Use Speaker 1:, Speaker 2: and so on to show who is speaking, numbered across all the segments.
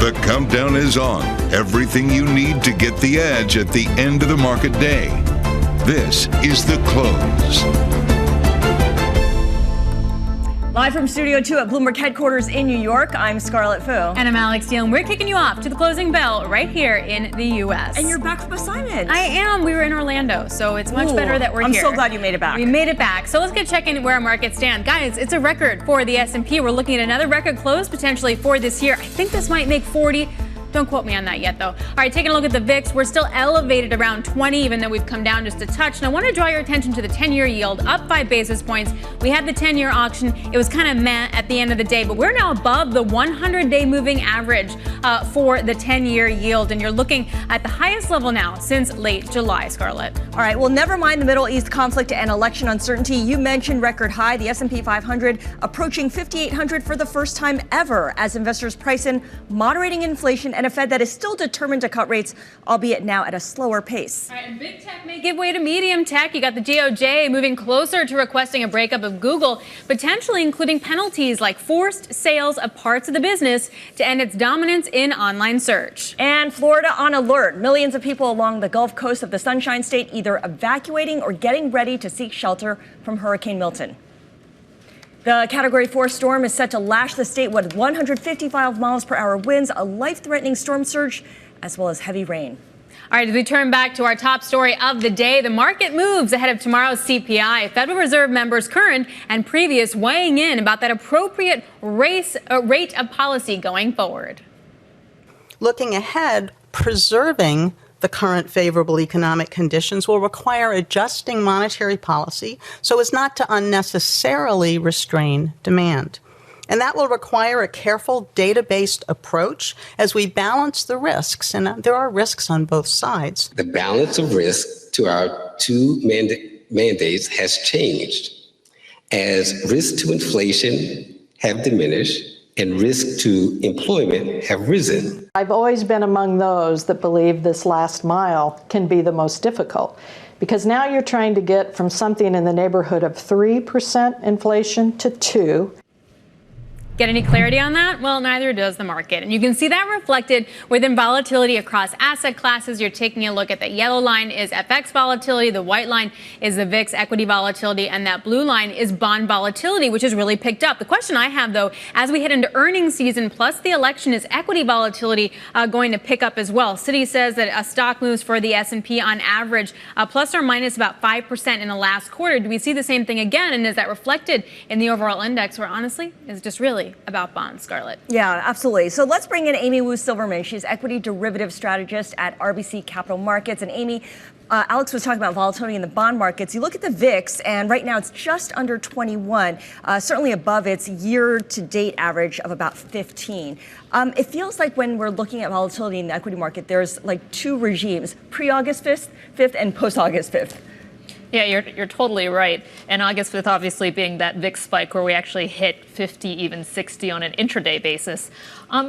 Speaker 1: The countdown is on. Everything you need to get the edge at the end of the market day. This is The Close.
Speaker 2: Live from Studio 2 at Bloomberg headquarters in New York, I'm Scarlett Fu.
Speaker 3: And I'm Alex Steele, and we're kicking you off to the closing bell right here in the U.S.
Speaker 2: And you're back from assignment.
Speaker 3: I am. We were in Orlando, so it's much better that we're
Speaker 2: I'm
Speaker 3: here.
Speaker 2: so glad you made it back.
Speaker 3: We made it back. So let's get checking where our markets stand. Guys, it's a record for the S&P. We're looking at another record close potentially for this year. I think this might make 40. Don't quote me on that yet, though. All right, taking a look at the VIX, we're still elevated around 20, even though we've come down just a touch. And I want to draw your attention to the 10-year yield, up 5 basis points. We had the 10-year auction. It was kind of meh at the end of the day, but we're now above the 100-day moving average for the 10-year yield. And you're looking at the highest level now since late July, Scarlett.
Speaker 2: All right, well, never mind the Middle East conflict and election uncertainty. You mentioned record high, the S&P 500 approaching 5,800 for the first time ever as investors price in moderating inflation and a Fed that is still determined to cut rates, albeit now at a slower pace.
Speaker 3: All right, and big tech may give way to medium tech. You got the DOJ moving closer to requesting a breakup of Google, potentially including penalties like forced sales of parts of the business to end its dominance in online search.
Speaker 2: And Florida on alert. Millions of people along the Gulf Coast of the Sunshine State either evacuating or getting ready to seek shelter from Hurricane Milton. The Category 4 storm is set to lash the state with 155 miles per hour winds, a life-threatening storm surge, as well as heavy rain.
Speaker 3: All right, as we turn back to our top story of the day, the market moves ahead of tomorrow's CPI. Federal Reserve members current and previous weighing in about that appropriate rate of policy going forward.
Speaker 4: Looking ahead, preserving the current favorable economic conditions will require adjusting monetary policy so as not to unnecessarily restrain demand. And that will require a careful data-based approach as we balance the risks. And there are risks on both sides.
Speaker 5: The balance of risk to our two mandates has changed as risks to inflation have diminished and risk to employment have risen.
Speaker 6: I've always been among those that believe this last mile can be the most difficult, because now you're trying to get from something in the neighborhood of 3% inflation to 2%.
Speaker 3: Get any clarity on that? Well, neither does the market. And you can see that reflected within volatility across asset classes. You're taking a look at the yellow line is FX volatility, the white line is the VIX equity volatility, and that blue line is bond volatility, which has really picked up. The question I have, though, as we head into earnings season plus the election, is equity volatility going to pick up as well? Citi says that a stock moves for the S&P on average plus or minus about 5% in the last quarter. Do we see the same thing again? And is that reflected in the overall index, where honestly is just really about bonds, Scarlett?
Speaker 2: Yeah, absolutely. So let's bring in Amy Wu Silverman. She's equity derivative strategist at RBC Capital Markets. And Amy, Alex was talking about volatility in the bond markets. You look at the VIX, and right now it's just under 21, certainly above its year-to-date average of about 15. It feels like when we're looking at volatility in the equity market, there's like two regimes, pre-August 5th and post-August 5th.
Speaker 7: Yeah, you're totally right. And August 5th obviously being that VIX spike where we actually hit 50, even 60 on an intraday basis.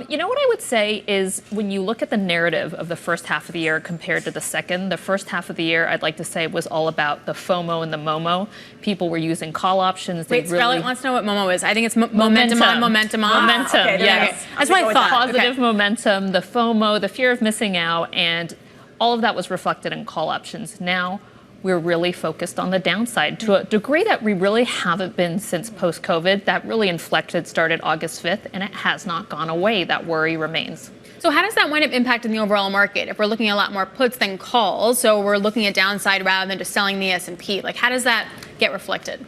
Speaker 7: You know what I would say is when you look at the narrative of the first half of the year compared to the second, the first half of the year, I'd like to say, was all about the FOMO and the MOMO. People were using call options.
Speaker 3: Wait, Scarlett wants to know what MOMO is. I think it's momentum on, momentum on.
Speaker 7: Momentum,
Speaker 3: okay,
Speaker 7: yes.
Speaker 3: That's what I thought.
Speaker 7: Positive momentum, the FOMO, the fear of missing out, and all of that was reflected in call options. Now, we're really focused on the downside to a degree that we really haven't been since post-COVID. That really inflected started August 5th, and it has not gone away. That worry remains.
Speaker 3: So how does that wind up impacting the overall market? If we're looking at a lot more puts than calls, so we're looking at downside rather than just selling the S&P, like how does that get reflected?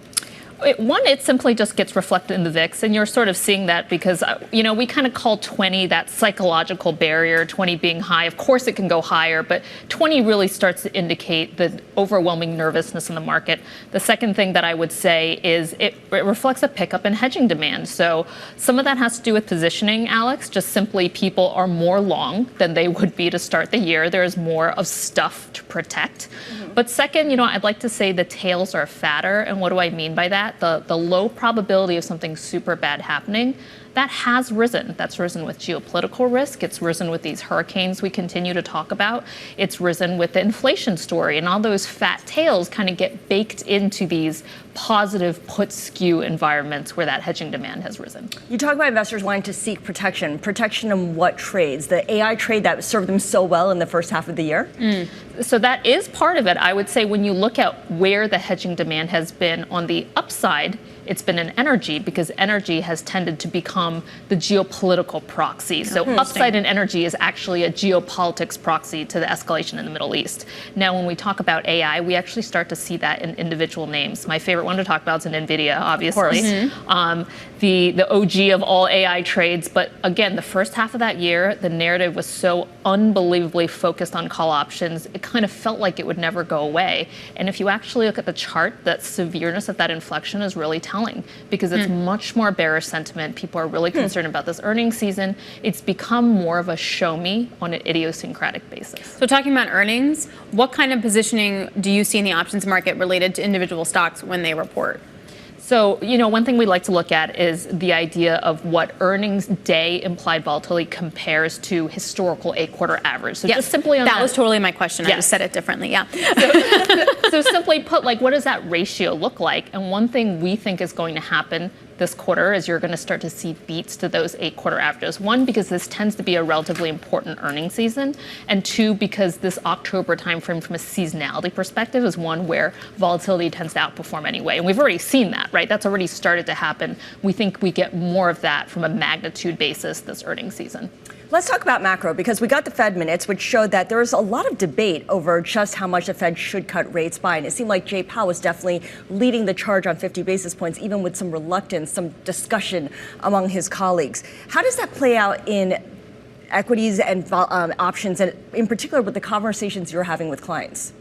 Speaker 7: One, it simply just gets reflected in the VIX, and you're sort of seeing that because, we kind of call 20 that psychological barrier, 20 being high. Of course, it can go higher, but 20 really starts to indicate the overwhelming nervousness in the market. The second thing that I would say is it reflects a pickup in hedging demand. So some of that has to do with positioning, Alex. Just simply people are more long than they would be to start the year. There's more of stuff to protect. Mm-hmm. But second, I'd like to say the tails are fatter. And what do I mean by that? The low probability of something super bad happening, that has risen. That's risen with geopolitical risk. It's risen with these hurricanes we continue to talk about. It's risen with the inflation story, and all those fat tails kind of get baked into these positive put skew environments where that hedging demand has risen.
Speaker 2: You talk about investors wanting to seek protection. Protection in what trades? The AI trade that served them so well in the first half of the year?
Speaker 7: So that is part of it. I would say when you look at where the hedging demand has been on the upside, it's been in energy, because energy has tended to become the geopolitical proxy. So upside in energy is actually a geopolitics proxy to the escalation in the Middle East. Now, when we talk about AI, we actually start to see that in individual names. My favorite one to talk about is in NVIDIA, obviously. The OG of all AI trades. But again, the first half of that year, the narrative was so unbelievably focused on call options, it kind of felt like it would never go away. And if you actually look at the chart, the severeness of that inflection is really telling, because it's much more bearish sentiment. People are really concerned about this earnings season. It's become more of a show me on an idiosyncratic basis.
Speaker 3: So talking about earnings, what kind of positioning do you see in the options market related to individual stocks when they report?
Speaker 7: So, one thing we like to look at is the idea of what earnings day implied volatility compares to historical 8-quarter average. So just simply on
Speaker 3: that was totally my question. I just said it differently. Yeah.
Speaker 7: So simply put, what does that ratio look like? And one thing we think is going to happen this quarter is you're going to start to see beats to those 8-quarter averages. One, because this tends to be a relatively important earnings season, and two, because this October timeframe from a seasonality perspective is one where volatility tends to outperform anyway. And we've already seen that, right? That's already started to happen. We think we get more of that from a magnitude basis this earnings season.
Speaker 2: Let's talk about macro, because we got the Fed minutes, which showed that there was a lot of debate over just how much the Fed should cut rates by. And it seemed like Jay Powell was definitely leading the charge on 50 basis points, even with some reluctance, some discussion among his colleagues. How does that play out in equities and options, and in particular with the conversations you're having with clients?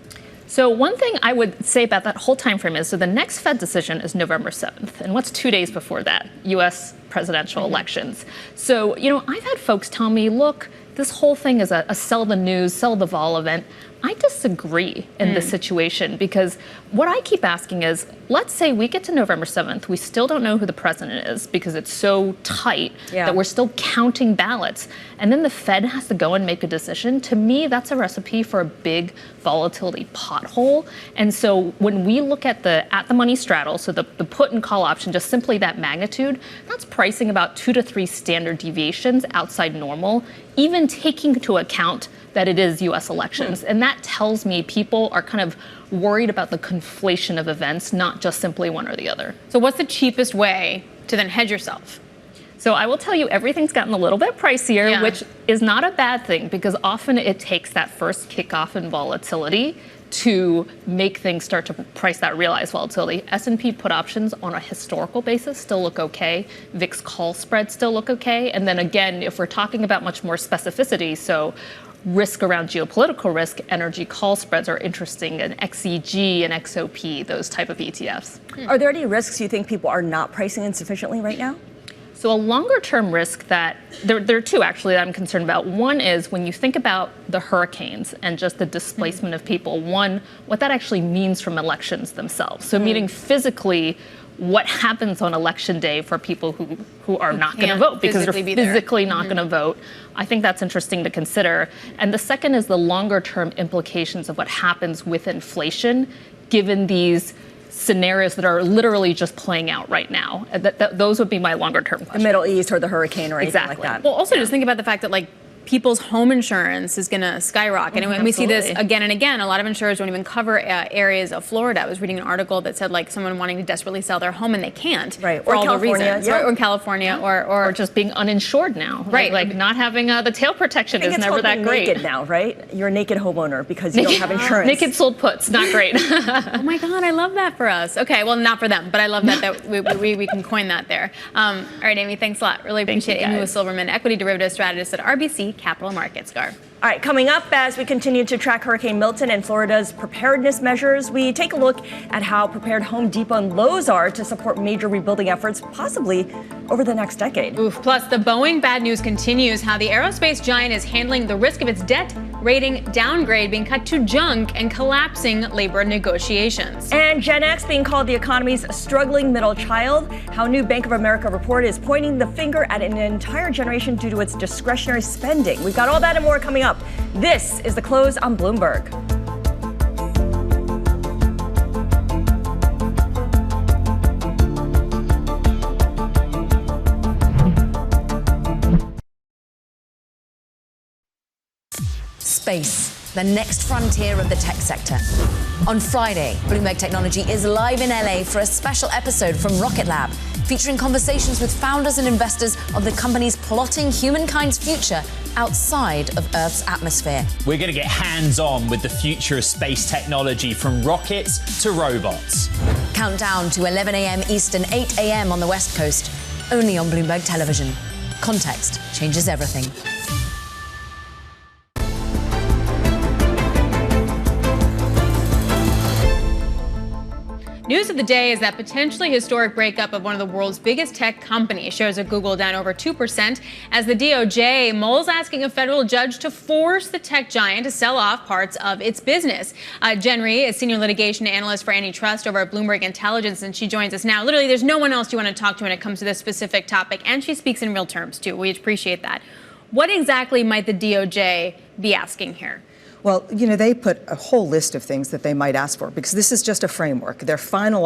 Speaker 7: So one thing I would say about that whole time frame is, so the next Fed decision is November 7th. And what's 2 days before that? U.S. presidential elections. So, I've had folks tell me, look, this whole thing is a sell the news, sell the vol event. I disagree in this situation, because what I keep asking is, let's say we get to November 7th, we still don't know who the president is because it's so tight that we're still counting ballots. And then the Fed has to go and make a decision. To me, that's a recipe for a big volatility pothole. And so when we look at the money straddle, so the put and call option, just simply that magnitude, that's pricing about 2 to 3 standard deviations outside normal, even taking into account that it is U.S. elections. And that tells me people are kind of worried about the conflation of events, not just simply one or the other.
Speaker 3: So what's the cheapest way to then hedge yourself?
Speaker 7: So I will tell you, everything's gotten a little bit pricier, which is not a bad thing, because often it takes that first kickoff in volatility to make things start to price that realized volatility. S&P put options on a historical basis still look okay. VIX call spreads still look okay. And then again, if we're talking about much more specificity, so risk around geopolitical risk, energy call spreads are interesting, and XEG and XOP, those type of ETFs.
Speaker 2: Are there any risks you think people are not pricing in sufficiently right now?
Speaker 7: So a longer term risk that, there are two actually that I'm concerned about. One is when you think about the hurricanes and just the displacement of people, one, what that actually means from elections themselves. So meaning physically, what happens on election day for people who are not going to vote because they're physically not going to vote. I think that's interesting to consider. And the second is the longer term implications of what happens with inflation, given these scenarios that are literally just playing out right now. Those would be my longer term questions.
Speaker 2: The Middle East or the hurricane or anything like that.
Speaker 3: Well, also just think about the fact that people's home insurance is going to skyrocket. And we see this again and again. A lot of insurers don't even cover areas of Florida. I was reading an article that said someone wanting to desperately sell their home and they can't.
Speaker 2: Right.
Speaker 3: For
Speaker 2: or
Speaker 3: all
Speaker 2: California,
Speaker 3: the reasons. Or in California. Or
Speaker 7: just being uninsured now.
Speaker 3: Right.
Speaker 7: Like not having the tail protection is never that great.
Speaker 2: Naked now, right? You're a naked homeowner because you don't have insurance.
Speaker 7: Naked sold puts, not great.
Speaker 3: Oh my God, I love that for us. Okay, well, not for them, but I love that we can coin that there. All right, Amy, thanks a lot. Really appreciate it. Amy with Silverman, equity derivative strategist at RBC Capital Markets. All
Speaker 2: right, coming up, as we continue to track Hurricane Milton and Florida's preparedness measures, we take a look at how prepared Home Depot and Lowe's are to support major rebuilding efforts, possibly over the next decade.
Speaker 3: Plus, the Boeing bad news continues, how the aerospace giant is handling the risk of its debt rating downgrade being cut to junk and collapsing labor negotiations.
Speaker 2: And Gen X being called the economy's struggling middle child. How a new Bank of America report is pointing the finger at an entire generation due to its discretionary spending. We've got all that and more coming up. This is The Close on Bloomberg.
Speaker 8: Space, the next frontier of the tech sector. On Friday, Bloomberg Technology is live in LA for a special episode from Rocket Lab, featuring conversations with founders and investors of the companies plotting humankind's future outside of Earth's atmosphere.
Speaker 9: We're going to get hands-on with the future of space technology, from rockets to robots.
Speaker 8: Countdown to 11 a.m. Eastern, 8 a.m. on the West Coast, only on Bloomberg Television. Context changes everything.
Speaker 3: News of the day is that potentially historic breakup of one of the world's biggest tech companies. Shares of Google down over 2% as the DOJ mulls asking a federal judge to force the tech giant to sell off parts of its business. Jen Rhee is senior litigation analyst for antitrust over at Bloomberg Intelligence, and she joins us now. Literally, there's no one else you want to talk to when it comes to this specific topic, and she speaks in real terms, too. We appreciate that. What exactly might the DOJ be asking here?
Speaker 10: Well, they put a whole list of things that they might ask for, because this is just a framework. Their final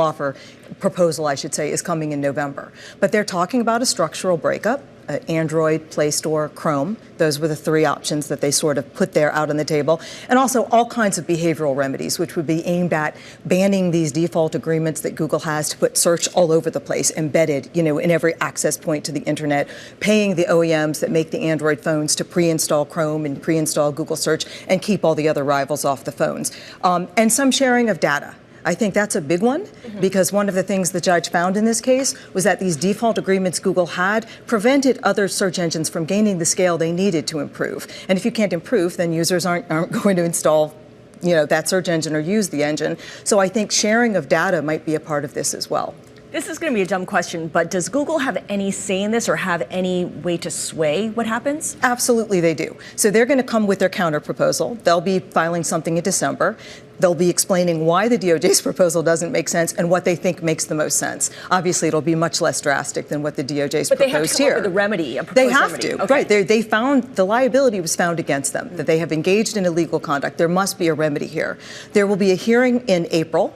Speaker 10: proposal, I should say, is coming in November. But they're talking about a structural breakup. Android, Play Store, Chrome. Those were the three options that they sort of put there out on the table. And also all kinds of behavioral remedies, which would be aimed at banning these default agreements that Google has to put search all over the place, embedded, in every access point to the internet, paying the OEMs that make the Android phones to pre-install Chrome and pre-install Google Search and keep all the other rivals off the phones. And some sharing of data. I think that's a big one, because one of the things the judge found in this case was that these default agreements Google had prevented other search engines from gaining the scale they needed to improve. And if you can't improve, then users aren't going to install that search engine or use the engine. So I think sharing of data might be a part of this as well.
Speaker 2: This is going to be a dumb question, but does Google have any say in this or have any way to sway what happens?
Speaker 10: Absolutely, they do. So they're going to come with their counter proposal. They'll be filing something in December. They'll be explaining why the DOJ's proposal doesn't make sense and what they think makes the most sense. Obviously, it'll be much less drastic than what the DOJ's proposed here.
Speaker 2: But they have to come up with a remedy, a proposed
Speaker 10: They have
Speaker 2: remedy.
Speaker 10: to,
Speaker 2: Okay.
Speaker 10: right. They found, the liability was found against them, that they have engaged in illegal conduct. There must be a remedy here. There will be a hearing in April.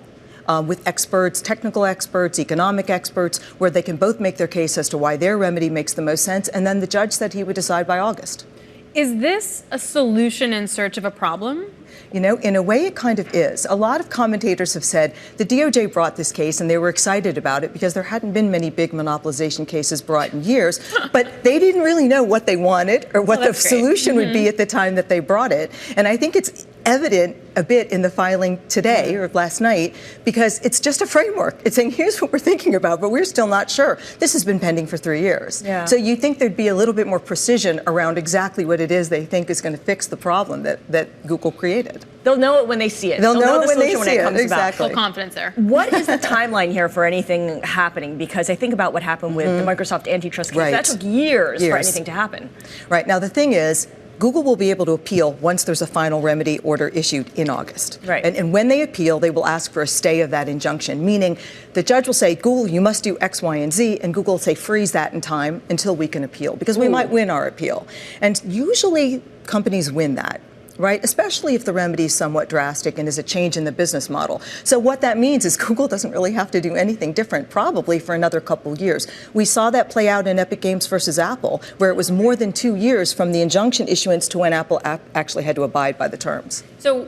Speaker 10: With experts, technical experts, economic experts, where they can both make their case as to why their remedy makes the most sense, and then the judge said he would decide by August.
Speaker 3: Is this a solution in search of a problem?
Speaker 10: In a way, it kind of is. A lot of commentators have said the DOJ brought this case and they were excited about it because there hadn't been many big monopolization cases brought in years, but they didn't really know what they wanted or what the solution would be at the time that they brought it. And I think it's evident a bit in the filing today or last night, because it's just a framework. It's saying, here's what we're thinking about, but we're still not sure. This has been pending for 3 years.
Speaker 2: Yeah.
Speaker 10: So you think there'd be a little bit more precision around exactly what it is they think is going to fix the problem that Google created.
Speaker 2: They'll know it when they see it.
Speaker 10: They'll know it when they
Speaker 2: solution
Speaker 10: see
Speaker 2: it
Speaker 10: it.
Speaker 2: comes
Speaker 10: Exactly.
Speaker 3: Full confidence there.
Speaker 2: What is the timeline here for anything happening? Because I think about what happened with the Microsoft antitrust case.
Speaker 10: Right.
Speaker 2: That took years for anything to happen.
Speaker 10: Right. Now, the thing is, Google will be able to appeal once there's a final remedy order issued in August.
Speaker 2: Right.
Speaker 10: And when they appeal, they will ask for a stay of that injunction, meaning the judge will say, Google, you must do X, Y, and Z, and Google will say, freeze that in time until we can appeal, because we might win our appeal. And usually companies win that. Right? Especially if the remedy is somewhat drastic and is a change in the business model. So what that means is Google doesn't really have to do anything different, probably for another couple years. We saw that play out in Epic Games versus Apple, where it was more than 2 years from the injunction issuance to when Apple actually had to abide by the terms.
Speaker 3: So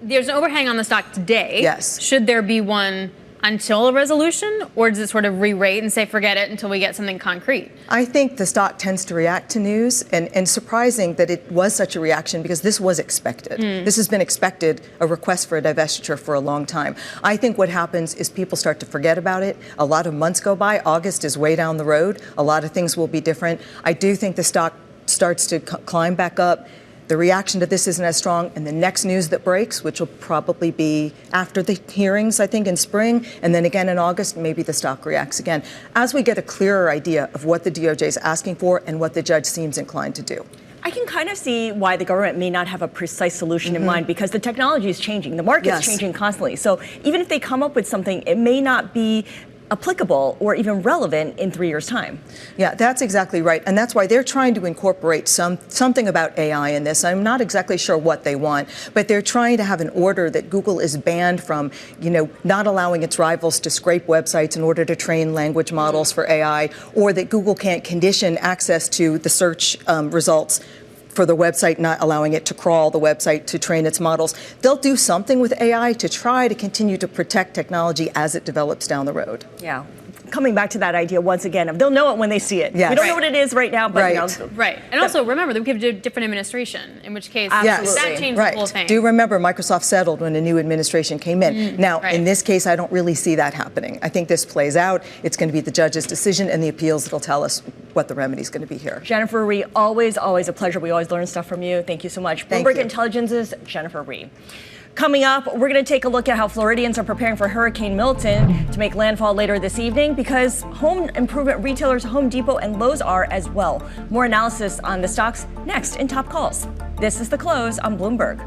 Speaker 3: there's an overhang on the stock today.
Speaker 10: Yes.
Speaker 3: Should there be one until a resolution, or does it sort of re-rate and say forget it until we get something concrete?
Speaker 10: I think the stock tends to react to news, and surprising that it was such a reaction, because this was expected. This has been expected, a request for a divestiture for a long time. I think what happens is people start to forget about it. A lot of months go by. August is way down the road. A lot of things will be different. I do think the stock starts to climb back up. The reaction to this isn't as strong, and the next news that breaks, which will probably be after the hearings, I think, in spring, and then again in August, maybe the stock reacts again, as we get a clearer idea of what the DOJ is asking for and what the judge seems inclined to do.
Speaker 2: I can kind of see why the government may not have a precise solution in mind, because the technology is changing. The market's changing constantly. So even if they come up with something, it may not be applicable or even relevant in 3 years' time.
Speaker 10: Yeah, that's exactly right. And that's why they're trying to incorporate something about AI in this. I'm not exactly sure what they want, but they're trying to have an order that Google is banned from, not allowing its rivals to scrape websites in order to train language models for AI, or that Google can't condition access to the search results for the website, not allowing it to crawl the website to train its models. They'll do something with AI to try to continue to protect technology as it develops down the road.
Speaker 2: Yeah. Coming back to that idea once again, they'll know it when they see it.
Speaker 10: Yes.
Speaker 2: We don't know what it is right now, but
Speaker 3: Right. And also remember, they give a different administration, in which case
Speaker 10: Yes.
Speaker 3: that changed the whole thing.
Speaker 10: Do remember Microsoft settled when a new administration came in. Now, in this case, I don't really see that happening. I think this plays out. It's going to be the judge's decision and the appeals that'll tell us what the remedy is going to be here.
Speaker 2: Jennifer Rhee, always a pleasure. We always learn stuff from you. Thank you so much. Bloomberg Intelligence's Jennifer Rhee. Coming up, we're going to take a look at how Floridians are preparing for Hurricane Milton to make landfall later this evening, because home improvement retailers Home Depot and Lowe's are as well. More analysis on the stocks next in Top Calls. This is The Close on Bloomberg.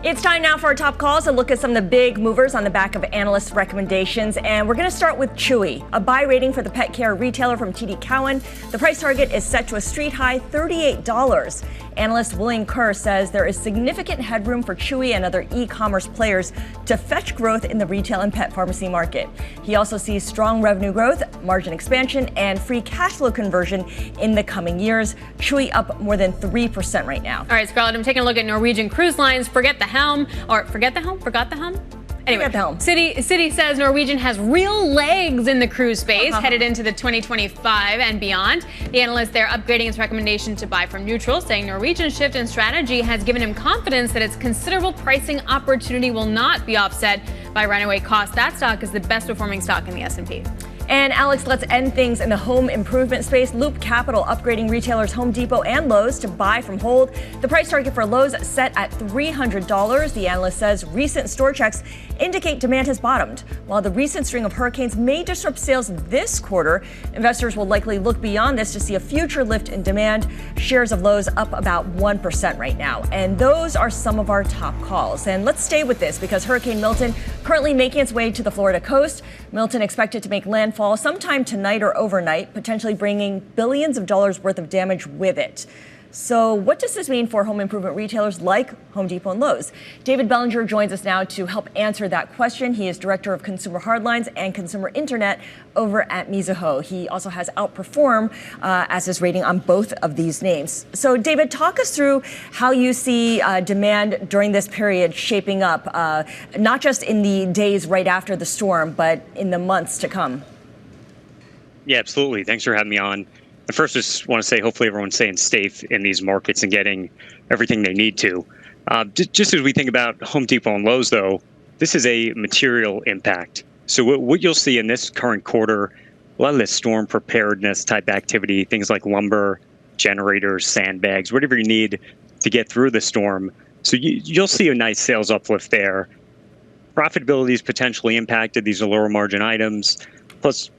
Speaker 2: It's time now for our top calls, a look at some of the big movers on the back of analysts' recommendations. And we're going to start with Chewy, a buy rating for the pet care retailer from TD Cowen. The price target is set to a street high $38. Analyst William Kerr says there is significant headroom for Chewy and other e-commerce players to fetch growth in the retail and pet pharmacy market. He also sees strong revenue growth, margin expansion, and free cash flow conversion in the coming years. Chewy up more than 3% right now.
Speaker 3: All right, Scarlett, I'm taking a look at Norwegian Cruise Lines. Forgot the helm. Anyway, Citi says Norwegian has real legs in the cruise space headed into the 2025 and beyond. The analyst there upgrading its recommendation to buy from neutral, saying Norwegian's shift in strategy has given him confidence that its considerable pricing opportunity will not be offset by runaway costs. That stock is the best performing stock in the S&P.
Speaker 2: And Alex, let's end things in the home improvement space. Loop Capital upgrading retailers Home Depot and Lowe's to buy from hold. The price target for Lowe's set at $300. The analyst says recent store checks indicate demand has bottomed. While the recent string of hurricanes may disrupt sales this quarter, investors will likely look beyond this to see a future lift in demand. Shares of Lowe's up about 1% right now. And those are some of our top calls. And let's stay with this, because Hurricane Milton currently making its way to the Florida coast. Milton expected to make landfall sometime tonight or overnight, potentially bringing billions of dollars worth of damage with it. So what does this mean for home improvement retailers like Home Depot and Lowe's? David Bellinger joins us now to help answer that question. He is Director of Consumer Hardlines and Consumer Internet over at Mizuho. He also has outperformed as his rating on both of these names. So David, talk us through how you see demand during this period shaping up, not just in the days right after the storm, but in the months to come.
Speaker 11: Yeah, absolutely. Thanks for having me on. And first, I just want to say, hopefully everyone's staying safe in these markets and getting everything they need to. Just as we think about Home Depot and Lowe's, though, this is a material impact. So what you'll see in this current quarter, a lot of this storm preparedness type activity, things like lumber, generators, sandbags, whatever you need to get through the storm. So you'll see a nice sales uplift there. Profitability is potentially impacted. These are lower margin items. Plus,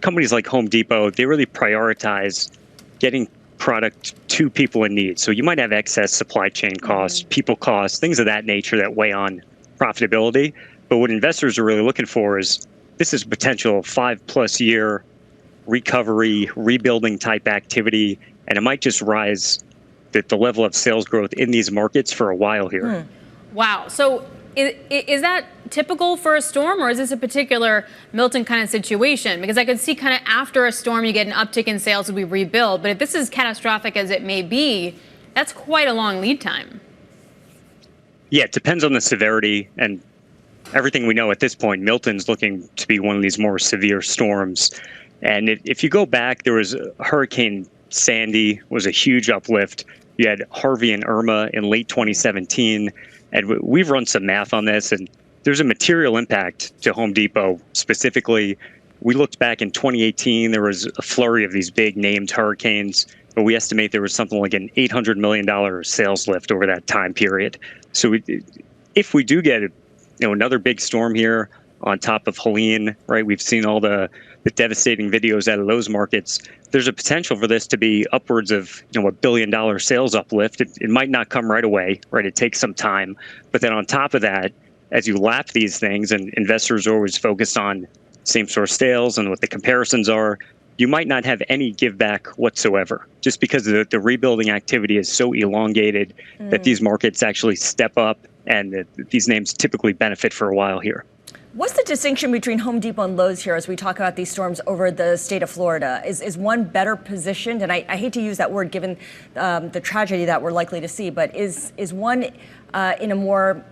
Speaker 11: companies like Home Depot, they really prioritize getting product to people in need. So you might have excess supply chain costs, people costs, things of that nature that weigh on profitability. But what investors are really looking for is this is potential 5+ year recovery, rebuilding type activity, and it might just rise the level of sales growth in these markets for a while here.
Speaker 3: Wow. So is that typical for a storm, or is this a particular Milton kind of situation? Because I could see kind of after a storm, you get an uptick in sales as we rebuild. But if this is catastrophic as it may be, that's quite a long lead time.
Speaker 11: Yeah, it depends on the severity and everything we know at this point. Milton's looking to be one of these more severe storms. And if you go back, there was Hurricane Sandy was a huge uplift. You had Harvey and Irma in late 2017. And we've run some math on this, and there's a material impact to Home Depot specifically. We looked back in 2018, there was a flurry of these big named hurricanes. but we estimate there was something like an $800 million sales lift over that time period. So if we do get another big storm here on top of Helene, right? We've seen all the devastating videos out of those markets. There's a potential for this to be upwards of $1 billion sales uplift. It might not come right away, right? It takes some time. But then on top of that, as you lap these things, and investors are always focused on same store sales and what the comparisons are, you might not have any give back whatsoever, just because the rebuilding activity is so elongated that these markets actually step up, and these names typically benefit for a while here.
Speaker 2: What's the distinction between Home Depot and Lowe's here as we talk about these storms over the state of Florida? Is one better positioned? And I hate to use that word given the tragedy that we're likely to see, but is one in a more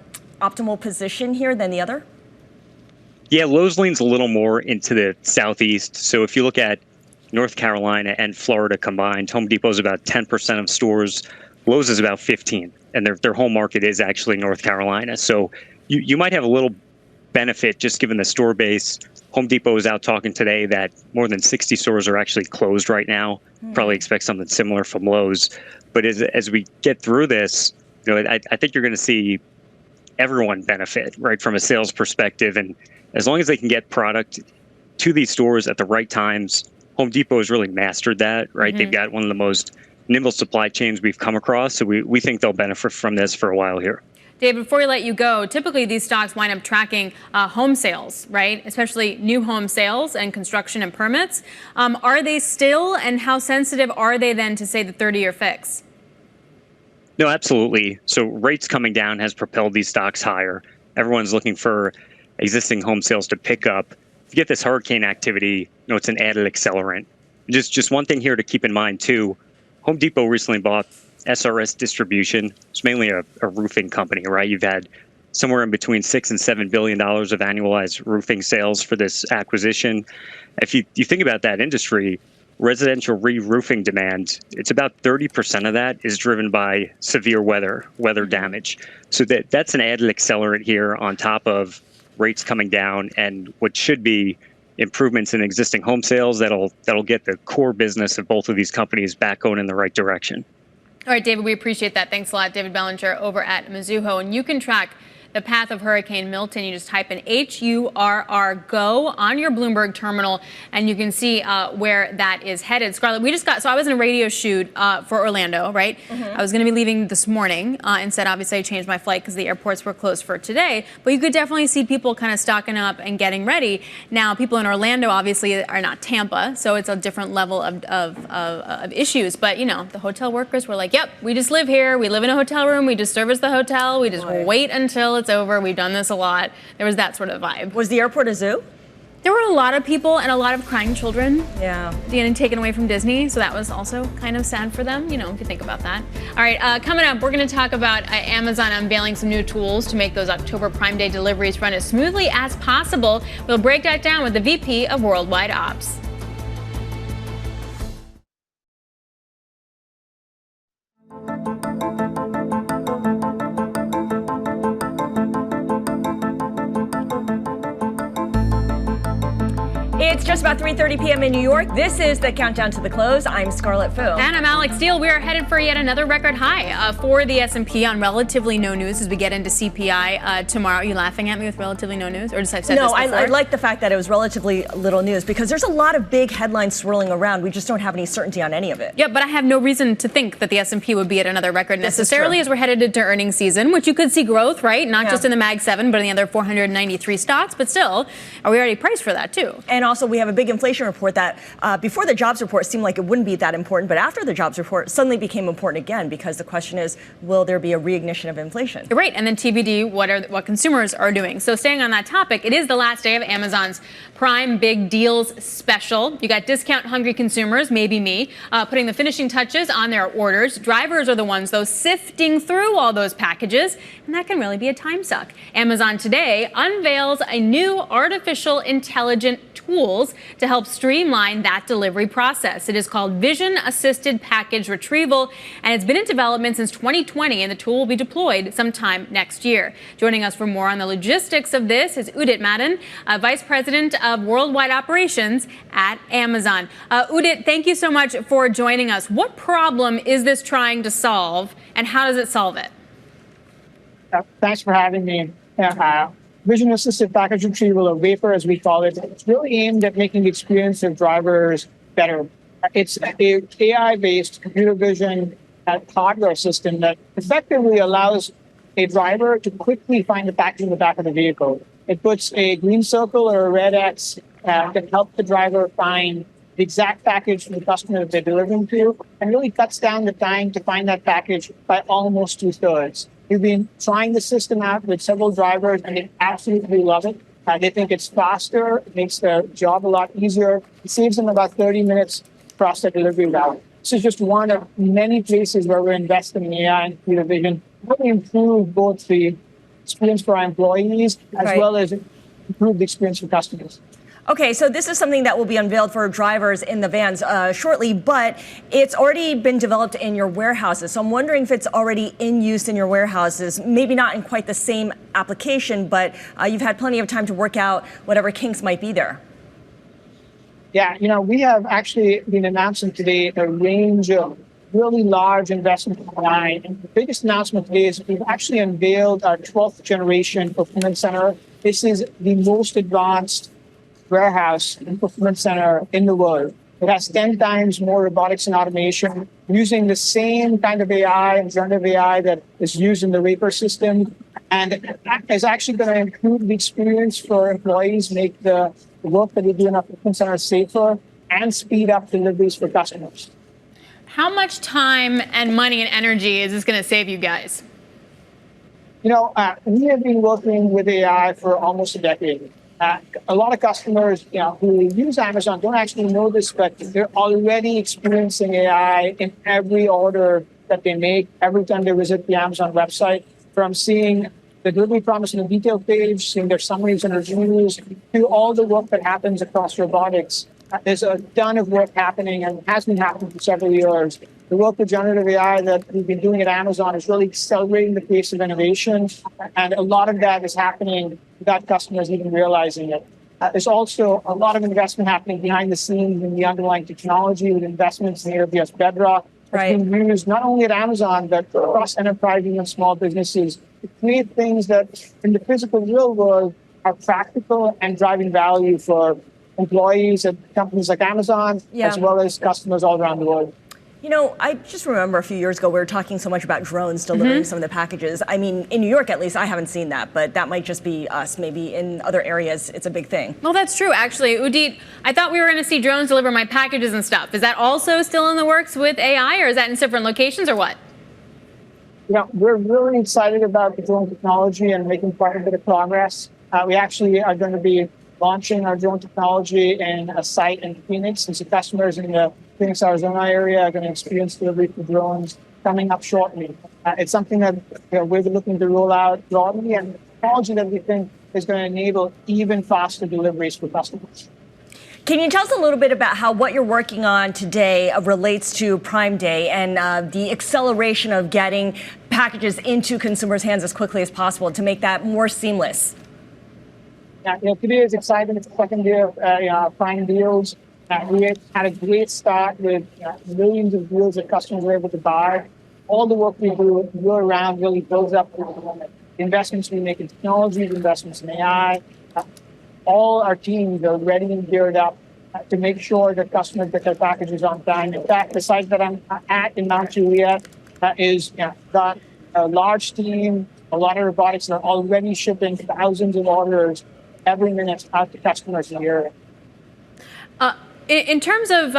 Speaker 2: optimal position here than the other?
Speaker 11: Yeah, Lowe's leans a little more into the southeast. So if you look at North Carolina and Florida combined, Home Depot is about 10% of stores. Lowe's is about 15%, and their home market is actually North Carolina. So you might have a little benefit just given the store base. Home Depot is out talking today that more than 60 stores are actually closed right now. Probably expect something similar from Lowe's. But as we get through this, I think you're going to see everyone benefit, right, from a sales perspective. And as long as they can get product to these stores at the right times, Home Depot has really mastered that, right? They've got one of the most nimble supply chains we've come across. So we think they'll benefit from this for a while here.
Speaker 3: David, before we let you go, typically these stocks wind up tracking home sales, right? Especially new home sales and construction and permits. Are they still, and how sensitive are they then to, say, the 30-year fix?
Speaker 11: No, absolutely. So rates coming down has propelled these stocks higher. Everyone's looking for existing home sales to pick up. If you get this hurricane activity, it's an added accelerant. Just one thing here to keep in mind, too. Home Depot recently bought SRS Distribution. It's mainly a roofing company, right? You've had somewhere in between $6 and $7 billion of annualized roofing sales for this acquisition. If you think about that industry, residential re-roofing demand, it's about 30% of that is driven by severe weather damage. So that's an added accelerant here on top of rates coming down and what should be improvements in existing home sales that'll get the core business of both of these companies back going in the right direction.
Speaker 3: All right, David, we appreciate that. Thanks a lot. David Bellinger over at Mizuho. And you can track the path of Hurricane Milton. You just type in HURR GO on your Bloomberg terminal, and you can see where that is headed. Scarlett, so I was in a radio shoot for Orlando, right? I was going to be leaving this morning. Instead, obviously, I changed my flight because the airports were closed for today. But you could definitely see people kind of stocking up and getting ready. Now, people in Orlando obviously are not Tampa, so it's a different level of issues. But, the hotel workers were like, yep, we just live here. We live in a hotel room. We just service the hotel. We just wait until it's over. We've done this a lot. There was that sort of vibe.
Speaker 2: Was the airport a zoo?
Speaker 3: There were a lot of people and a lot of crying children.
Speaker 2: Yeah.
Speaker 3: Getting taken away from Disney. So that was also kind of sad for them, if you think about that. All right, coming up, we're going to talk about Amazon unveiling some new tools to make those October Prime Day deliveries run as smoothly as possible. We'll break that down with the VP of Worldwide Ops.
Speaker 2: It's just about 3:30 p.m. in New York. This is the Countdown to the Close. I'm Scarlett Fu.
Speaker 3: And I'm Alex Steele. We are headed for yet another record high for the S&P on relatively no news as we get into CPI tomorrow. Are you laughing at me with relatively no news? Or just I've said this before?
Speaker 2: I like the fact that it was relatively little news because there's a lot of big headlines swirling around. We just don't have any certainty on any of it.
Speaker 3: Yeah, but I have no reason to think that the S&P would be at another record necessarily as we're headed into earnings season, which you could see growth, right? Not just in the Mag 7, but in the other 493 stocks. But still, are we already priced for that too?
Speaker 2: And also we have a big inflation report that before the jobs report seemed like it wouldn't be that important, but after the jobs report suddenly became important again because the question is, will there be a reignition of inflation?
Speaker 3: Right, and then TBD, what consumers are doing. So staying on that topic, it is the last day of Amazon's Prime Big Deals special. You got discount-hungry consumers, maybe me, putting the finishing touches on their orders. Drivers are the ones, though, sifting through all those packages, and that can really be a time suck. Amazon today unveils a new artificial intelligent tool tools to help streamline that delivery process. It is called Vision Assisted Package Retrieval, and it's been in development since 2020, and the tool will be deployed sometime next year. Joining us for more on the logistics of this is Udit Madan, Vice President of Worldwide Operations at Amazon. Udit, thank you so much for joining us. What problem is this trying to solve, and how does it solve it?
Speaker 12: Thanks for having me. Vision Assisted Package Retrieval, or VAPOR as we call it, it's really aimed at making the experience of drivers better. It's an AI-based computer vision hardware system that effectively allows a driver to quickly find the package in the back of the vehicle. It puts a green circle or a red X that helps the driver find the exact package from the customer that they're delivering to, and really cuts down the time to find that package by almost 2/3. We've been trying the system out with several drivers, and they absolutely love it. They think it's faster, it makes their job a lot easier. It saves them about 30 minutes across the delivery route. This is just one of many places where we're investing in AI and computer vision to really improve both the experience for our employees as well as improve the experience for customers.
Speaker 2: Okay, so this is something that will be unveiled for drivers in the vans shortly, but it's already been developed in your warehouses. So I'm wondering if it's already in use in your warehouses, maybe not in quite the same application, but you've had plenty of time to work out whatever kinks might be there.
Speaker 12: Yeah, we have actually been announcing today a range of really large investment in AI. And the biggest announcement today is we've actually unveiled our 12th generation fulfillment center. This is the most advanced warehouse and fulfillment center in the world. It has 10 times more robotics and automation using the same kind of AI and generative AI that is used in the VAPOR system. And is actually going to improve the experience for employees, make the work that we do in our fulfillment center safer, and speed up deliveries for customers.
Speaker 3: How much time and money and energy is this going to save you guys?
Speaker 12: We have been working with AI for almost a decade. A lot of customers who use Amazon don't actually know this, but they're already experiencing AI in every order that they make, every time they visit the Amazon website, from seeing the delivery promise in the detail page, seeing their summaries and reviews, to all the work that happens across robotics. There's a ton of work happening and has been happening for several years. The work with generative AI that we've been doing at Amazon is really accelerating the pace of innovation. And a lot of that is happening without customers even realizing it. There's also a lot of investment happening behind the scenes in the underlying technology with investments in AWS Bedrock. It's been used not only at Amazon, but across enterprises and small businesses to create things that in the physical real world are practical and driving value for employees at companies like Amazon, as well as customers all around the world.
Speaker 2: I just remember a few years ago, we were talking so much about drones delivering some of the packages. I mean, in New York, at least, I haven't seen that, but that might just be us. Maybe in other areas, it's a big thing.
Speaker 3: Well, that's true, actually. Udit, I thought we were going to see drones deliver my packages and stuff. Is that also still in the works with AI, or is that in different locations, or what?
Speaker 12: We're really excited about the drone technology and making quite a bit of progress. We actually are going to be launching our drone technology in a site in Phoenix, and so customers in the Phoenix, Arizona area are going to experience delivery for drones coming up shortly. It's something that we're looking to roll out broadly, and technology that we think is going to enable even faster deliveries for customers.
Speaker 2: Can you tell us a little bit about how what you're working on today relates to Prime Day and the acceleration of getting packages into consumers' hands as quickly as possible to make that more seamless?
Speaker 12: Today is exciting. It's the second day of Prime deals. We had a great start with millions of deals that customers were able to buy. All the work we do year round really builds up the investments we make in technology, the investments in AI. All our teams are ready and geared up to make sure that customers get their packages on time. In fact, the site that I'm at in Mount Juliet is got a large team, a lot of robotics that are already shipping thousands of orders every minute out to customers in the area.
Speaker 3: In terms of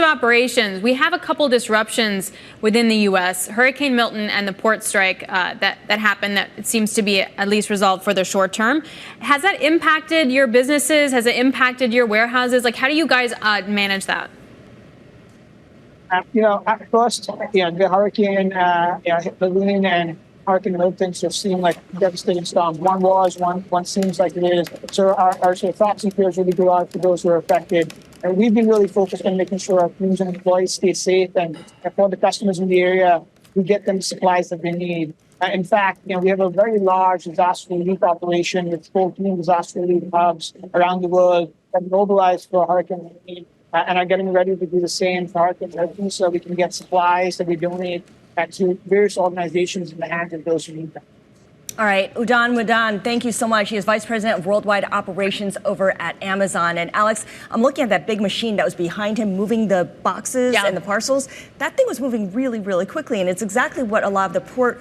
Speaker 3: operations, we have a couple disruptions within the U.S. Hurricane Milton and the port strike that happened that seems to be at least resolved for the short term. Has that impacted your businesses? Has it impacted your warehouses? How do you guys manage that?
Speaker 12: At first, the hurricane hit the wind and Hurricane Milton, so seeing like devastating storms. One was, one seems like it is. So our sort of thoughts and prayers really go out for those who are affected. And we've been really focused on making sure our crews and employees stay safe, and for the customers in the area, we get them the supplies that they need. In fact, we have a very large disaster relief operation with 14 disaster relief hubs around the world that mobilize for hurricane relief and are getting ready to do the same for hurricane relief, so we can get supplies that we donate to various organizations in the hands of those who need them.
Speaker 2: All right, Madan, thank you so much. He is Vice President of Worldwide Operations over at Amazon. And Alex, I'm looking at that big machine that was behind him moving the boxes and the parcels. That thing was moving really, really quickly. And it's exactly what a lot of the port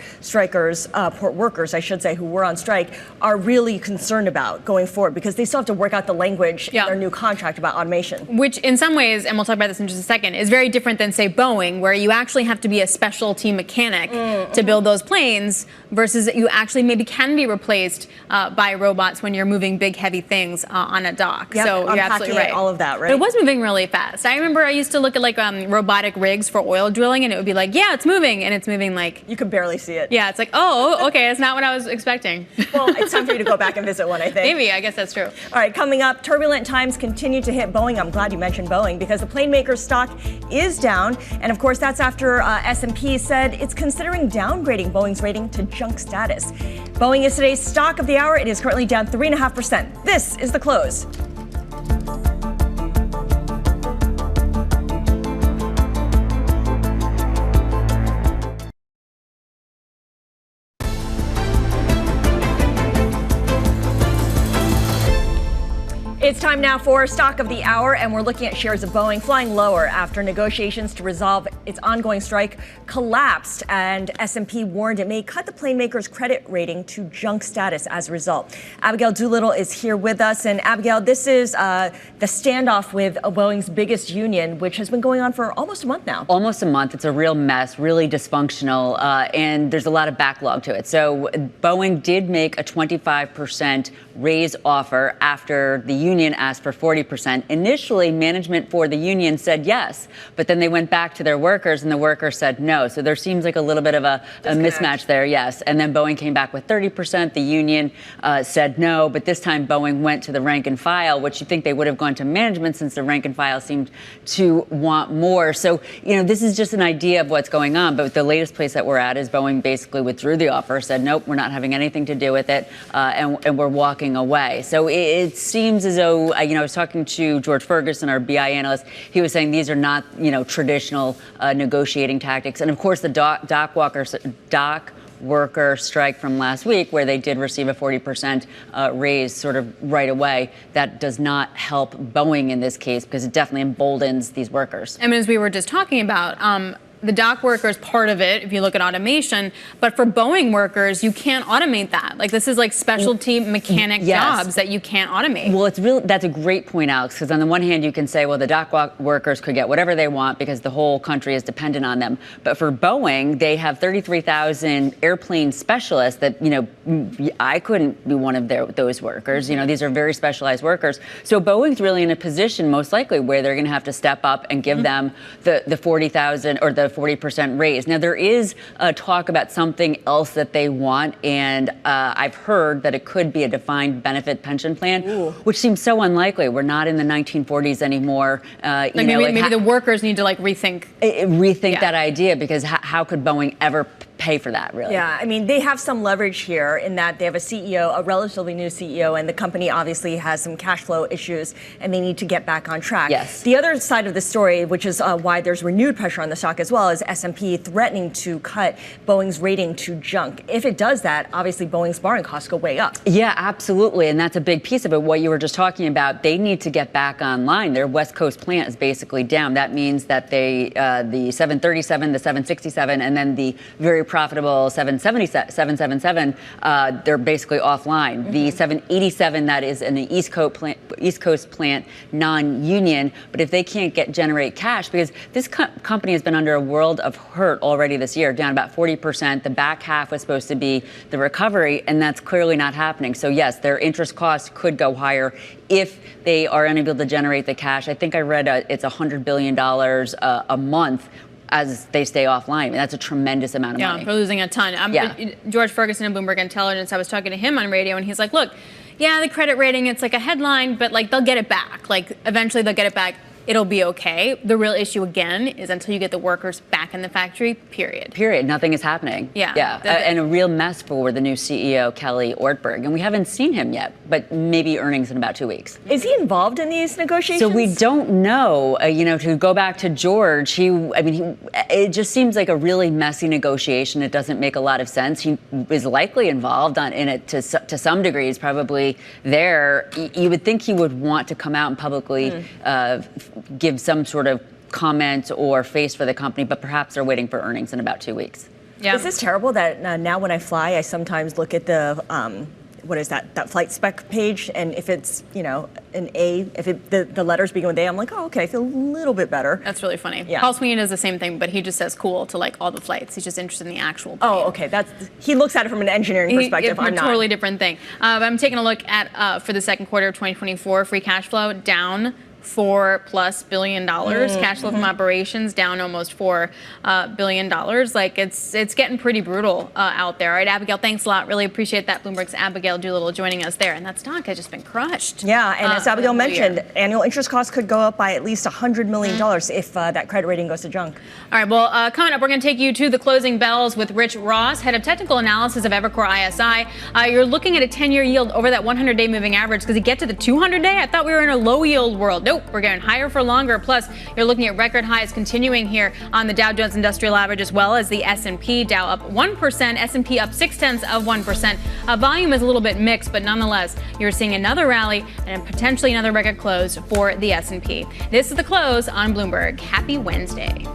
Speaker 2: workers, I should say, who were on strike, are really concerned about going forward, because they still have to work out the language in their new contract about automation.
Speaker 3: Which in some ways, and we'll talk about this in just a second, is very different than, say, Boeing, where you actually have to be a specialty mechanic to build those planes, versus you actually maybe can be replaced by robots when you're moving big, heavy things on a dock.
Speaker 2: Yep,
Speaker 3: so you're absolutely right.
Speaker 2: All of that, right?
Speaker 3: But it was moving really fast. I remember I used to look at like robotic rigs for oil drilling, and it would be like, yeah, it's moving, and it's moving like
Speaker 2: you could barely see it.
Speaker 3: Yeah, it's like, oh, okay, it's not what I was expecting.
Speaker 2: Well, it's time for you to go back and visit one, I think.
Speaker 3: Maybe, I guess that's true.
Speaker 2: All right, coming up, turbulent times continue to hit Boeing. I'm glad you mentioned Boeing, because the plane maker's stock is down, and of course that's after S&P said it's considering downgrading Boeing's rating to junk status. Boeing is today's stock of the hour. It is currently down 3.5%. This is The Close. It's time now for Stock of the Hour, and we're looking at shares of Boeing flying lower after negotiations to resolve its ongoing strike collapsed, and S&P warned it may cut the plane maker's credit rating to junk status as a result. Abigail Doolittle is here with us, and Abigail, this is the standoff with Boeing's biggest union, which has been going on for almost a month now.
Speaker 13: Almost a month. It's a real mess, really dysfunctional, and there's a lot of backlog to it. So Boeing did make a 25% raise offer after the union asked for 40%. Initially, management for the union said yes, but then they went back to their workers and the workers said no. So there seems like a little bit of a mismatch there, yes. And then Boeing came back with 30%. The union said no, but this time Boeing went to the rank and file, which you think they would have gone to management since the rank and file seemed to want more. So, this is just an idea of what's going on. But the latest place that we're at is Boeing basically withdrew the offer, said, nope, we're not having anything to do with it, and we're walking away. So it seems as though, I was talking to George Ferguson, our BI analyst. He was saying these are not, traditional negotiating tactics. And of course, the dock worker strike from last week, where they did receive a 40% raise sort of right away, that does not help Boeing in this case, because it definitely emboldens these workers.
Speaker 3: I mean, as we were just talking about, the dock workers part of it, if you look at automation, but for Boeing workers, you can't automate that. Like, this is like specialty mechanic jobs that you can't automate.
Speaker 13: Well, that's a great point, Alex, because on the one hand, you can say, well, the dock workers could get whatever they want because the whole country is dependent on them. But for Boeing, they have 33,000 airplane specialists that, I couldn't be one of those workers. These are very specialized workers. So Boeing's really in a position, most likely, where they're going to have to step up and give them the 40,000 or the 40% raise. Now, there is talk about something else that they want, and I've heard that it could be a defined benefit pension plan, which seems so unlikely. We're not in the 1940s anymore.
Speaker 3: Maybe the workers need to rethink
Speaker 13: that idea, because how could Boeing ever pay for that, really?
Speaker 2: Yeah, I mean, they have some leverage here in that they have a CEO, a relatively new CEO, and the company obviously has some cash flow issues, and they need to get back on track.
Speaker 13: Yes.
Speaker 2: The other side of the story, which is why there's renewed pressure on the stock as well, is S&P threatening to cut Boeing's rating to junk. If it does that, obviously Boeing's borrowing costs go way up.
Speaker 13: Yeah, absolutely, and that's a big piece of it. What you were just talking about, they need to get back online. Their West Coast plant is basically down. That means that the 737, the 767, and then the very profitable 777, they're basically offline. Mm-hmm. The 787, that is in the East Coast plant, non-union. But if they can't generate cash, because this company has been under a world of hurt already this year, down about 40%. The back half was supposed to be the recovery, and that's clearly not happening. So yes, their interest costs could go higher if they are unable to generate the cash. I think I read it's $100 billion a month as they stay offline. I mean, that's a tremendous amount of money.
Speaker 3: Yeah, they're losing a ton. George Ferguson of Bloomberg Intelligence, I was talking to him on radio, and he's like, look, yeah, the credit rating, it's like a headline, but like they'll get it back. Like eventually they'll get it back. It'll be okay. The real issue, again, is until you get the workers back in the factory, period.
Speaker 13: Nothing is happening.
Speaker 3: Yeah.
Speaker 13: And a real mess for the new CEO, Kelly Ortberg. And we haven't seen him yet, but maybe earnings in about 2 weeks.
Speaker 2: Is he involved in these negotiations?
Speaker 13: So we don't know. To go back to George, it just seems like a really messy negotiation. It doesn't make a lot of sense. He is likely involved in it to some degree. He's probably there. You would think he would want to come out and publicly give some sort of comment or face for the company, but perhaps they're waiting for earnings in about 2 weeks.
Speaker 2: Yeah. Is this terrible that now when I fly, I sometimes look at the, what is that flight spec page, and if it's, an A, if the letters begin with A, I'm like, oh, okay, I feel a little bit better.
Speaker 3: That's really funny.
Speaker 2: Yeah.
Speaker 3: Paul Sweeney does the same thing, but he just says cool to like all the flights. He's just interested in the actual plane.
Speaker 2: Oh, okay. He looks at it from an engineering perspective.
Speaker 3: I'm not. Totally different thing. I'm taking a look at, for the second quarter of 2024, free cash flow down $4+ billion. Cash flow from operations down almost $4 billion. Like it's getting pretty brutal out there. All right, Abigail, thanks a lot. Really appreciate that. Bloomberg's Abigail Doolittle joining us there. And that stock has just been crushed.
Speaker 2: Yeah, and as Abigail mentioned, annual interest costs could go up by at least $100 million if that credit rating goes to junk.
Speaker 3: All right, well, coming up, we're going to take you to the closing bells with Rich Ross, head of technical analysis of Evercore ISI. You're looking at a 10-year yield over that 100-day moving average. Does it get to the 200-day? I thought we were in a low-yield world. Nope, we're going higher for longer. Plus, you're looking at record highs continuing here on the Dow Jones Industrial Average as well as the S&P. Dow up 1%, S&P up 0.6%. Volume is a little bit mixed, but nonetheless, you're seeing another rally and potentially another record close for the S&P. This is the close on Bloomberg. Happy Wednesday.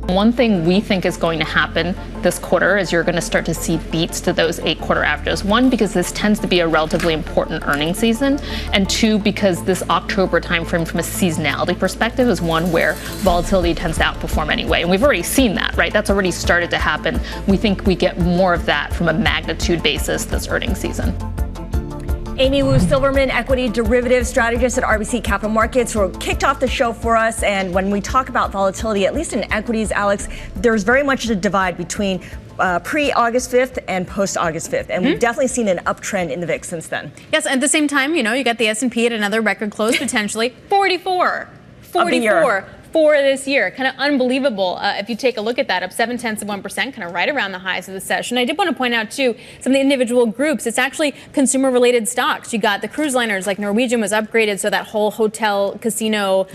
Speaker 7: One thing we think is going to happen this quarter is you're going to start to see beats to those 8-quarter averages. One, because this tends to be a relatively important earnings season, and two, because this October timeframe from a seasonality perspective is one where volatility tends to outperform anyway. And we've already seen that, right? That's already started to happen. We think we get more of that from a magnitude basis this earnings season.
Speaker 2: Amy Wu Silverman, equity derivative strategist at RBC Capital Markets, who kicked off the show for us. And when we talk about volatility, at least in equities, Alex, there's very much a divide between pre-August 5th and post-August 5th. And we've definitely seen an uptrend in the VIX since then.
Speaker 3: Yes, at the same time, you got the S&P at another record close, potentially 44 for this year. Kind of unbelievable if you take a look at that, up 0.7%, kind of right around the highs of the session. I did want to point out, too, some of the individual groups. It's actually consumer-related stocks. You got the cruise liners, like Norwegian was upgraded, so that whole hotel, casino,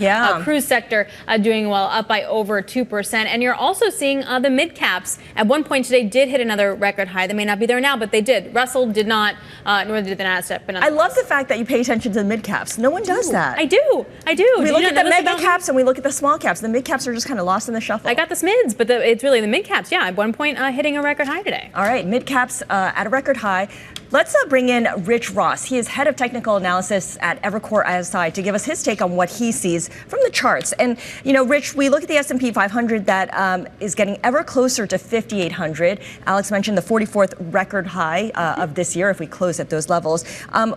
Speaker 3: cruise sector doing well, up by over 2%. And you're also seeing the mid-caps. At one point today did hit another record high. They may not be there now, but they did. Russell did not, nor did the Nasdaq. But
Speaker 2: I love the fact that you pay attention to the mid-caps. No one does that.
Speaker 3: I do.
Speaker 2: We look at the mega-caps and we look at the small caps. The mid caps are just kind of lost in the shuffle.
Speaker 3: I got the SMIDs, but it's really the mid caps. Yeah, at one point hitting a record high today.
Speaker 2: All right, mid caps at a record high. Let's bring in Rich Ross. He is head of technical analysis at Evercore ISI to give us his take on what he sees from the charts. And Rich, we look at the S&P 500 that is getting ever closer to 5,800. Alex mentioned the 44th record high of this year if we close at those levels.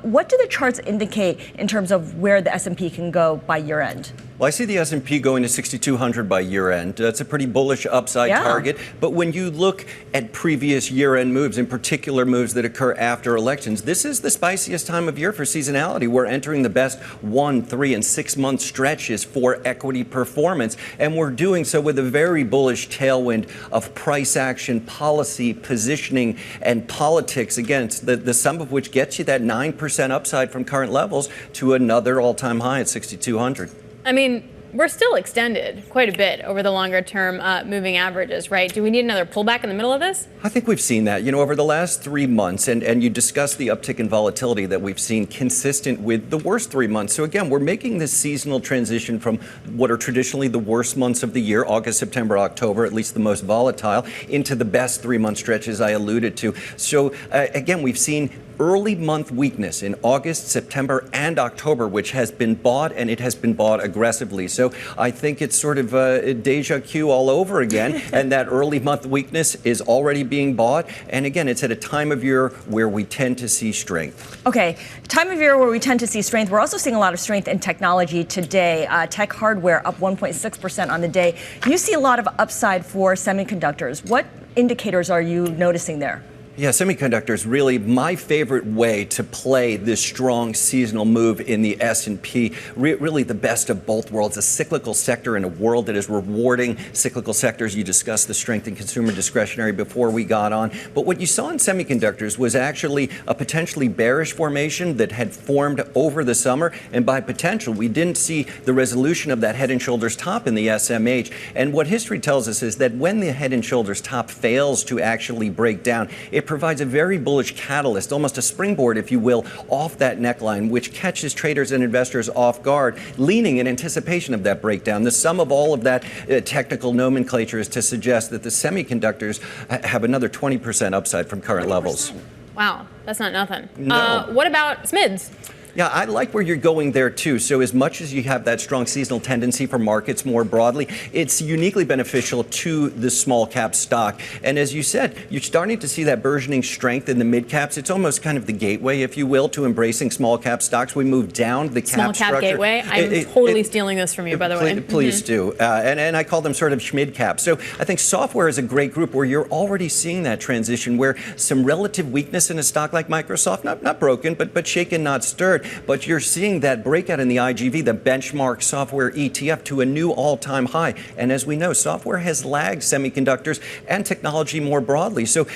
Speaker 2: What do the charts indicate in terms of where the S&P can go by year end?
Speaker 14: Well, I see the S&P going to 6,200 by year end. That's a pretty bullish upside target. But when you look at previous year end moves, in particular moves that occur after elections, this is the spiciest time of year for seasonality. We're entering the best 1, 3, and 6 month stretches for equity performance. And we're doing so with a very bullish tailwind of price action, policy, positioning, and politics, again, the sum of which gets you that 9% upside from current levels to another all-time high at 6,200.
Speaker 3: I mean, we're still extended quite a bit over the longer term moving averages, right? Do we need another pullback in the middle of this?
Speaker 14: I think we've seen that, over the last 3 months, and you discussed the uptick in volatility that we've seen consistent with the worst 3 months. So again, we're making this seasonal transition from what are traditionally the worst months of the year, August, September, October, at least the most volatile, into the best 3 month stretches I alluded to. So again, we've seen early month weakness in August, September, and October, which has been bought, and it has been bought aggressively. So I think it's sort of a deja vu all over again, and that early month weakness is already being bought. And again, it's at a time of year where we tend to see strength.
Speaker 2: Okay, time of year where we tend to see strength. We're also seeing a lot of strength in technology today. Tech hardware up 1.6% on the day. You see a lot of upside for semiconductors. What indicators are you noticing there?
Speaker 14: Yeah, semiconductors really my favorite way to play this strong seasonal move in the S&P. Really the best of both worlds, a cyclical sector in a world that is rewarding cyclical sectors. You discussed the strength in consumer discretionary before we got on. But what you saw in semiconductors was actually a potentially bearish formation that had formed over the summer. And by potential, we didn't see the resolution of that head and shoulders top in the SMH. And what history tells us is that when the head and shoulders top fails to actually break down, it provides a very bullish catalyst, almost a springboard, if you will, off that neckline, which catches traders and investors off guard, leaning in anticipation of that breakdown. The sum of all of that technical nomenclature is to suggest that the semiconductors have another 20% upside from current levels.
Speaker 3: Wow, that's not nothing.
Speaker 14: No.
Speaker 3: What about SMIDs?
Speaker 14: Yeah, I like where you're going there, too. So as much as you have that strong seasonal tendency for markets more broadly, it's uniquely beneficial to the small cap stock. And as you said, you're starting to see that burgeoning strength in the mid caps. It's almost kind of the gateway, if you will, to embracing small cap stocks. We move down the cap
Speaker 3: small cap
Speaker 14: structure.
Speaker 3: Gateway. I'm totally stealing this from you, by the way.
Speaker 14: Please do. And I call them sort of schmid cap. So I think software is a great group where you're already seeing that transition where some relative weakness in a stock like Microsoft, not broken, but shaken, not stirred. But you're seeing that breakout in the IGV, the benchmark software ETF, to a new all-time high. And as we know, software has lagged semiconductors and technology more broadly. So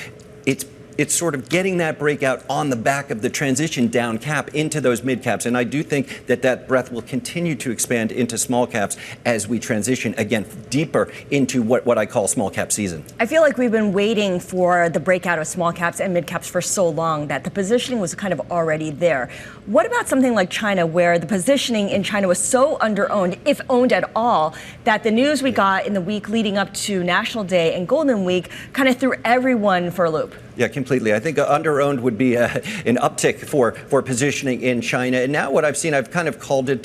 Speaker 14: it's sort of getting that breakout on the back of the transition down cap into those mid caps. And I do think that breadth will continue to expand into small caps as we transition, again, deeper into what I call small cap season.
Speaker 2: I feel like we've been waiting for the breakout of small caps and mid caps for so long that the positioning was kind of already there. What about something like China, where the positioning in China was so underowned, if owned at all, that the news we got in the week leading up to National Day and Golden Week kind of threw everyone for a loop?
Speaker 14: Yeah, completely. I think underowned would be an uptick for positioning in China. And now what I've seen, I've kind of called it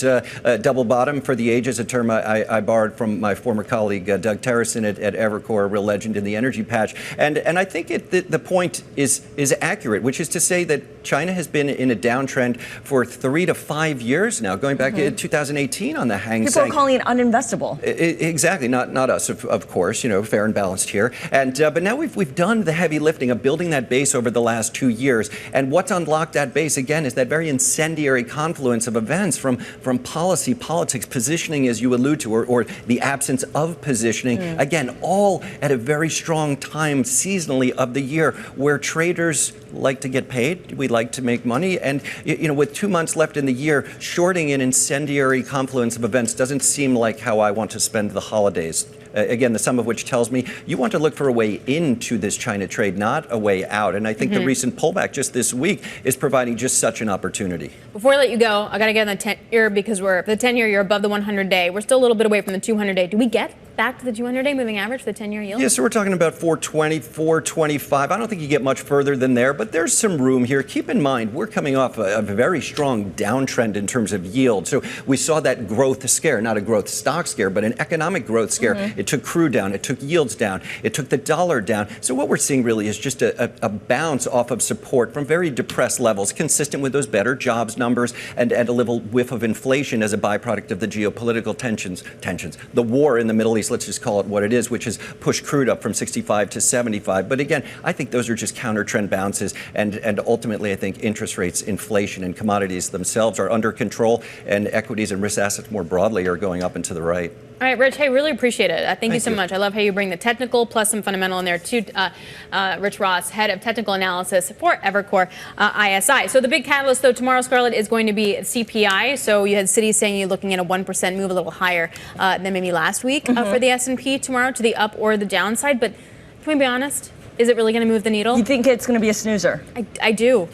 Speaker 14: double bottom for the ages, a term I borrowed from my former colleague, Doug Terrason at Evercore, a real legend in the energy patch. And I think the point is accurate, which is to say that China has been in a downtrend for 3 to 5 years now, going back to 2018 on the Hang Seng.
Speaker 2: People are calling it uninvestable.
Speaker 14: Exactly. Not us, of course, fair and balanced here. And but now we've done the heavy lifting of building that base over the last 2 years. And what's unlocked that base, again, is that very incendiary confluence of events from policy, politics, positioning, as you allude to, or the absence of positioning. Again, all at a very strong time seasonally of the year where traders like to get paid. We like to make money. And, with 2 months left in the year, shorting an incendiary confluence of events doesn't seem like how I want to spend the holidays. Again, the sum of which tells me you want to look for a way into this China trade, not a way out. And I think the recent pullback just this week is providing just such an opportunity.
Speaker 3: Before I let you go, I got to get on the 10-year because for the 10-year, you're above the 100-day. We're still a little bit away from the 200-day. Do we get back to the 200-day moving average for the 10-year yield?
Speaker 14: Yeah, so we're talking about 420, 425. I don't think you get much further than there, but there's some room here. Keep in mind, we're coming off a very strong downtrend in terms of yield. So we saw that growth scare, not a growth stock scare, but an economic growth scare. It took crude down. It took yields down. It took the dollar down. So what we're seeing really is just a bounce off of support from very depressed levels, consistent with those better jobs numbers and a little whiff of inflation as a byproduct of the geopolitical tensions. The war in the Middle East, let's just call it what it is, which has pushed crude up from 65 to 75. But again, I think those are just counter trend bounces. And ultimately, I think interest rates, inflation, and commodities themselves are under control, and equities and risk assets more broadly are going up and to the right.
Speaker 3: All right, Rich, hey, really appreciate it. Thank you so much. I love how you bring the technical plus some fundamental in there too. Rich Ross, head of technical analysis for Evercore ISI. So the big catalyst, though, tomorrow, Scarlett, is going to be CPI. So you had cities saying you're looking at a 1% move, a little higher than maybe last week for the S&P tomorrow to the up or the downside. But can we be honest? Is it really going to move the needle?
Speaker 2: You think it's going to be a snoozer?
Speaker 3: I do.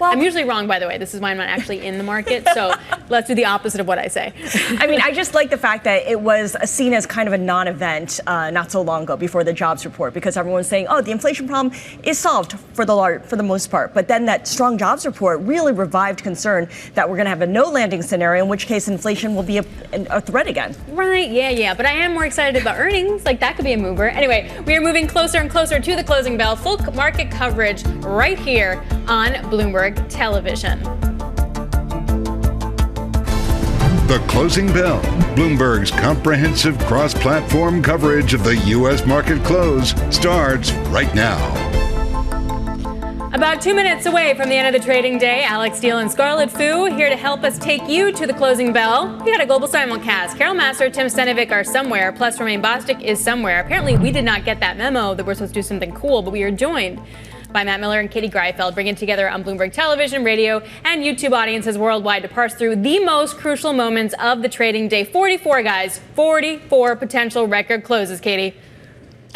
Speaker 2: Well,
Speaker 3: I'm usually wrong, by the way. This is why I'm not actually in the market. So let's do the opposite of what I say.
Speaker 2: I mean, I just like the fact that it was seen as kind of a non-event not so long ago before the jobs report, because everyone's saying, oh, the inflation problem is solved for the most part. But then that strong jobs report really revived concern that we're going to have a no landing scenario, in which case inflation will be a threat again.
Speaker 3: Right, yeah. But I am more excited about earnings. Like, that could be a mover. Anyway, we are moving closer and closer to the closing bell. Full market coverage right here on Bloomberg Television.
Speaker 1: The Closing Bell, Bloomberg's comprehensive cross-platform coverage of the U.S. market close, starts right now.
Speaker 3: About 2 minutes away from the end of the trading day, Alex Steele and Scarlett Fu here to help us take you to the closing bell. We got a global simulcast. Carol Massar, Tim Stenovic are somewhere, plus Romaine Bostick is somewhere. Apparently, we did not get that memo that we're supposed to do something cool, but we are joined by Matt Miller and Katie Greifeld, bringing together on Bloomberg Television, radio, and YouTube audiences worldwide to parse through the most crucial moments of the trading day. 44, guys. 44 potential record closes, Katie.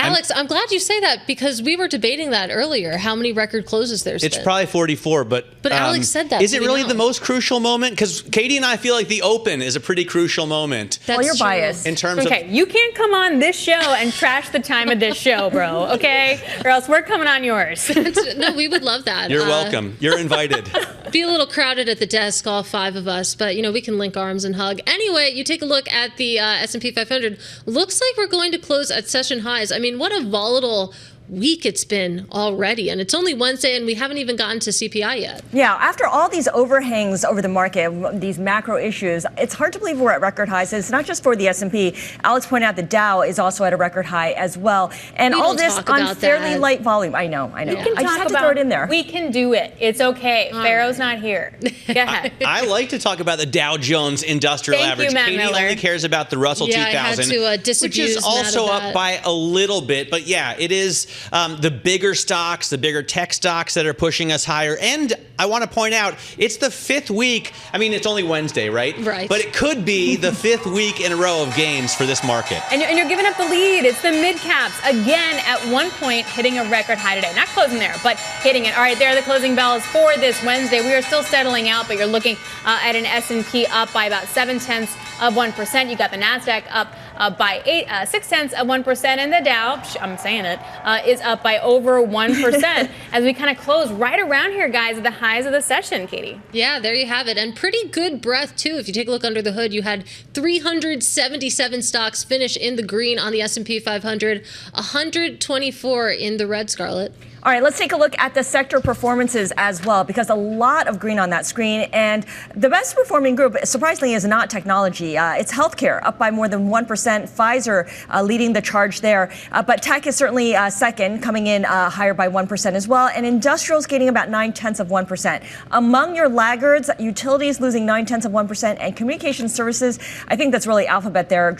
Speaker 15: Alex, I'm glad you say that, because we were debating that earlier, how many record closes there's been.
Speaker 16: It's probably 44, but
Speaker 15: Alex said that.
Speaker 16: Is it really the most crucial moment? Because Katie and I feel like the Open is a pretty crucial moment.
Speaker 2: Well, you're biased.
Speaker 16: In terms
Speaker 3: of... Okay, you can't come on this show and trash the time of this show, bro, okay? Or else we're coming on yours.
Speaker 15: No, we would love that.
Speaker 16: You're welcome. You're invited.
Speaker 15: Be a little crowded at the desk, all 5 of us, but, we can link arms and hug. Anyway, you take a look at the S&P 500. Looks like we're going to close at session highs. I mean, what a volatile week it's been already, and it's only Wednesday and we haven't even gotten to CPI yet.
Speaker 2: Yeah, after all these overhangs over the market, these macro issues, it's hard to believe we're at record highs. It's not just for the S&P. Alex pointed out the Dow is also at a record high as well, and all this on fairly light volume. I know. I just had to throw it in there.
Speaker 3: We can do it. It's okay. Pharaoh's not here. Go ahead.
Speaker 16: I like to talk about the Dow Jones Industrial Average.
Speaker 3: Matt
Speaker 16: Katie
Speaker 3: Miller.
Speaker 16: only cares about the Russell 2000,
Speaker 15: I had to disabuse
Speaker 16: which is also up by a little bit. But yeah, it is the bigger stocks, the bigger tech stocks that are pushing us higher. And I want to point out, it's the 5th week. I mean, it's only Wednesday, right?
Speaker 15: Right.
Speaker 16: But it could be the 5th week in a row of gains for this market.
Speaker 3: And you're giving up the lead. It's the mid caps again at one point hitting a record high today. Not closing there, but hitting it. All right, there are the closing bells for this Wednesday. We are still settling out, but you're looking at an S&P up by about 0.7%. You got the NASDAQ up by 0.6%, and the Dow, I'm saying it, is up by over 1% as we kind of close right around here, guys, at the highs of the session, Katie.
Speaker 15: Yeah, there you have it. And pretty good breath, too. If you take a look under the hood, you had 377 stocks finish in the green on the S&P 500, 124 in the red, Scarlett.
Speaker 2: All right, let's take a look at the sector performances as well, because a lot of green on that screen. And the best performing group, surprisingly, is not technology. It's healthcare, up by more than 1%. Pfizer leading the charge there. But tech is certainly second, coming in higher by 1% as well. And industrials gaining about 0.9%. Among your laggards, utilities losing 0.9%, and communication services, I think that's really Alphabet there,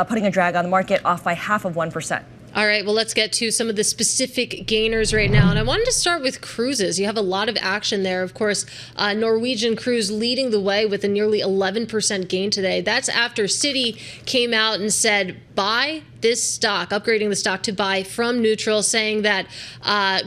Speaker 2: putting a drag on the market, off by 0.5%.
Speaker 15: All right, well, let's get to some of the specific gainers right now. And I wanted to start with cruises. You have a lot of action there. Of course, Norwegian Cruise leading the way with a nearly 11% gain today. That's after Citi came out and said, buy this stock, upgrading the stock to buy from neutral, saying that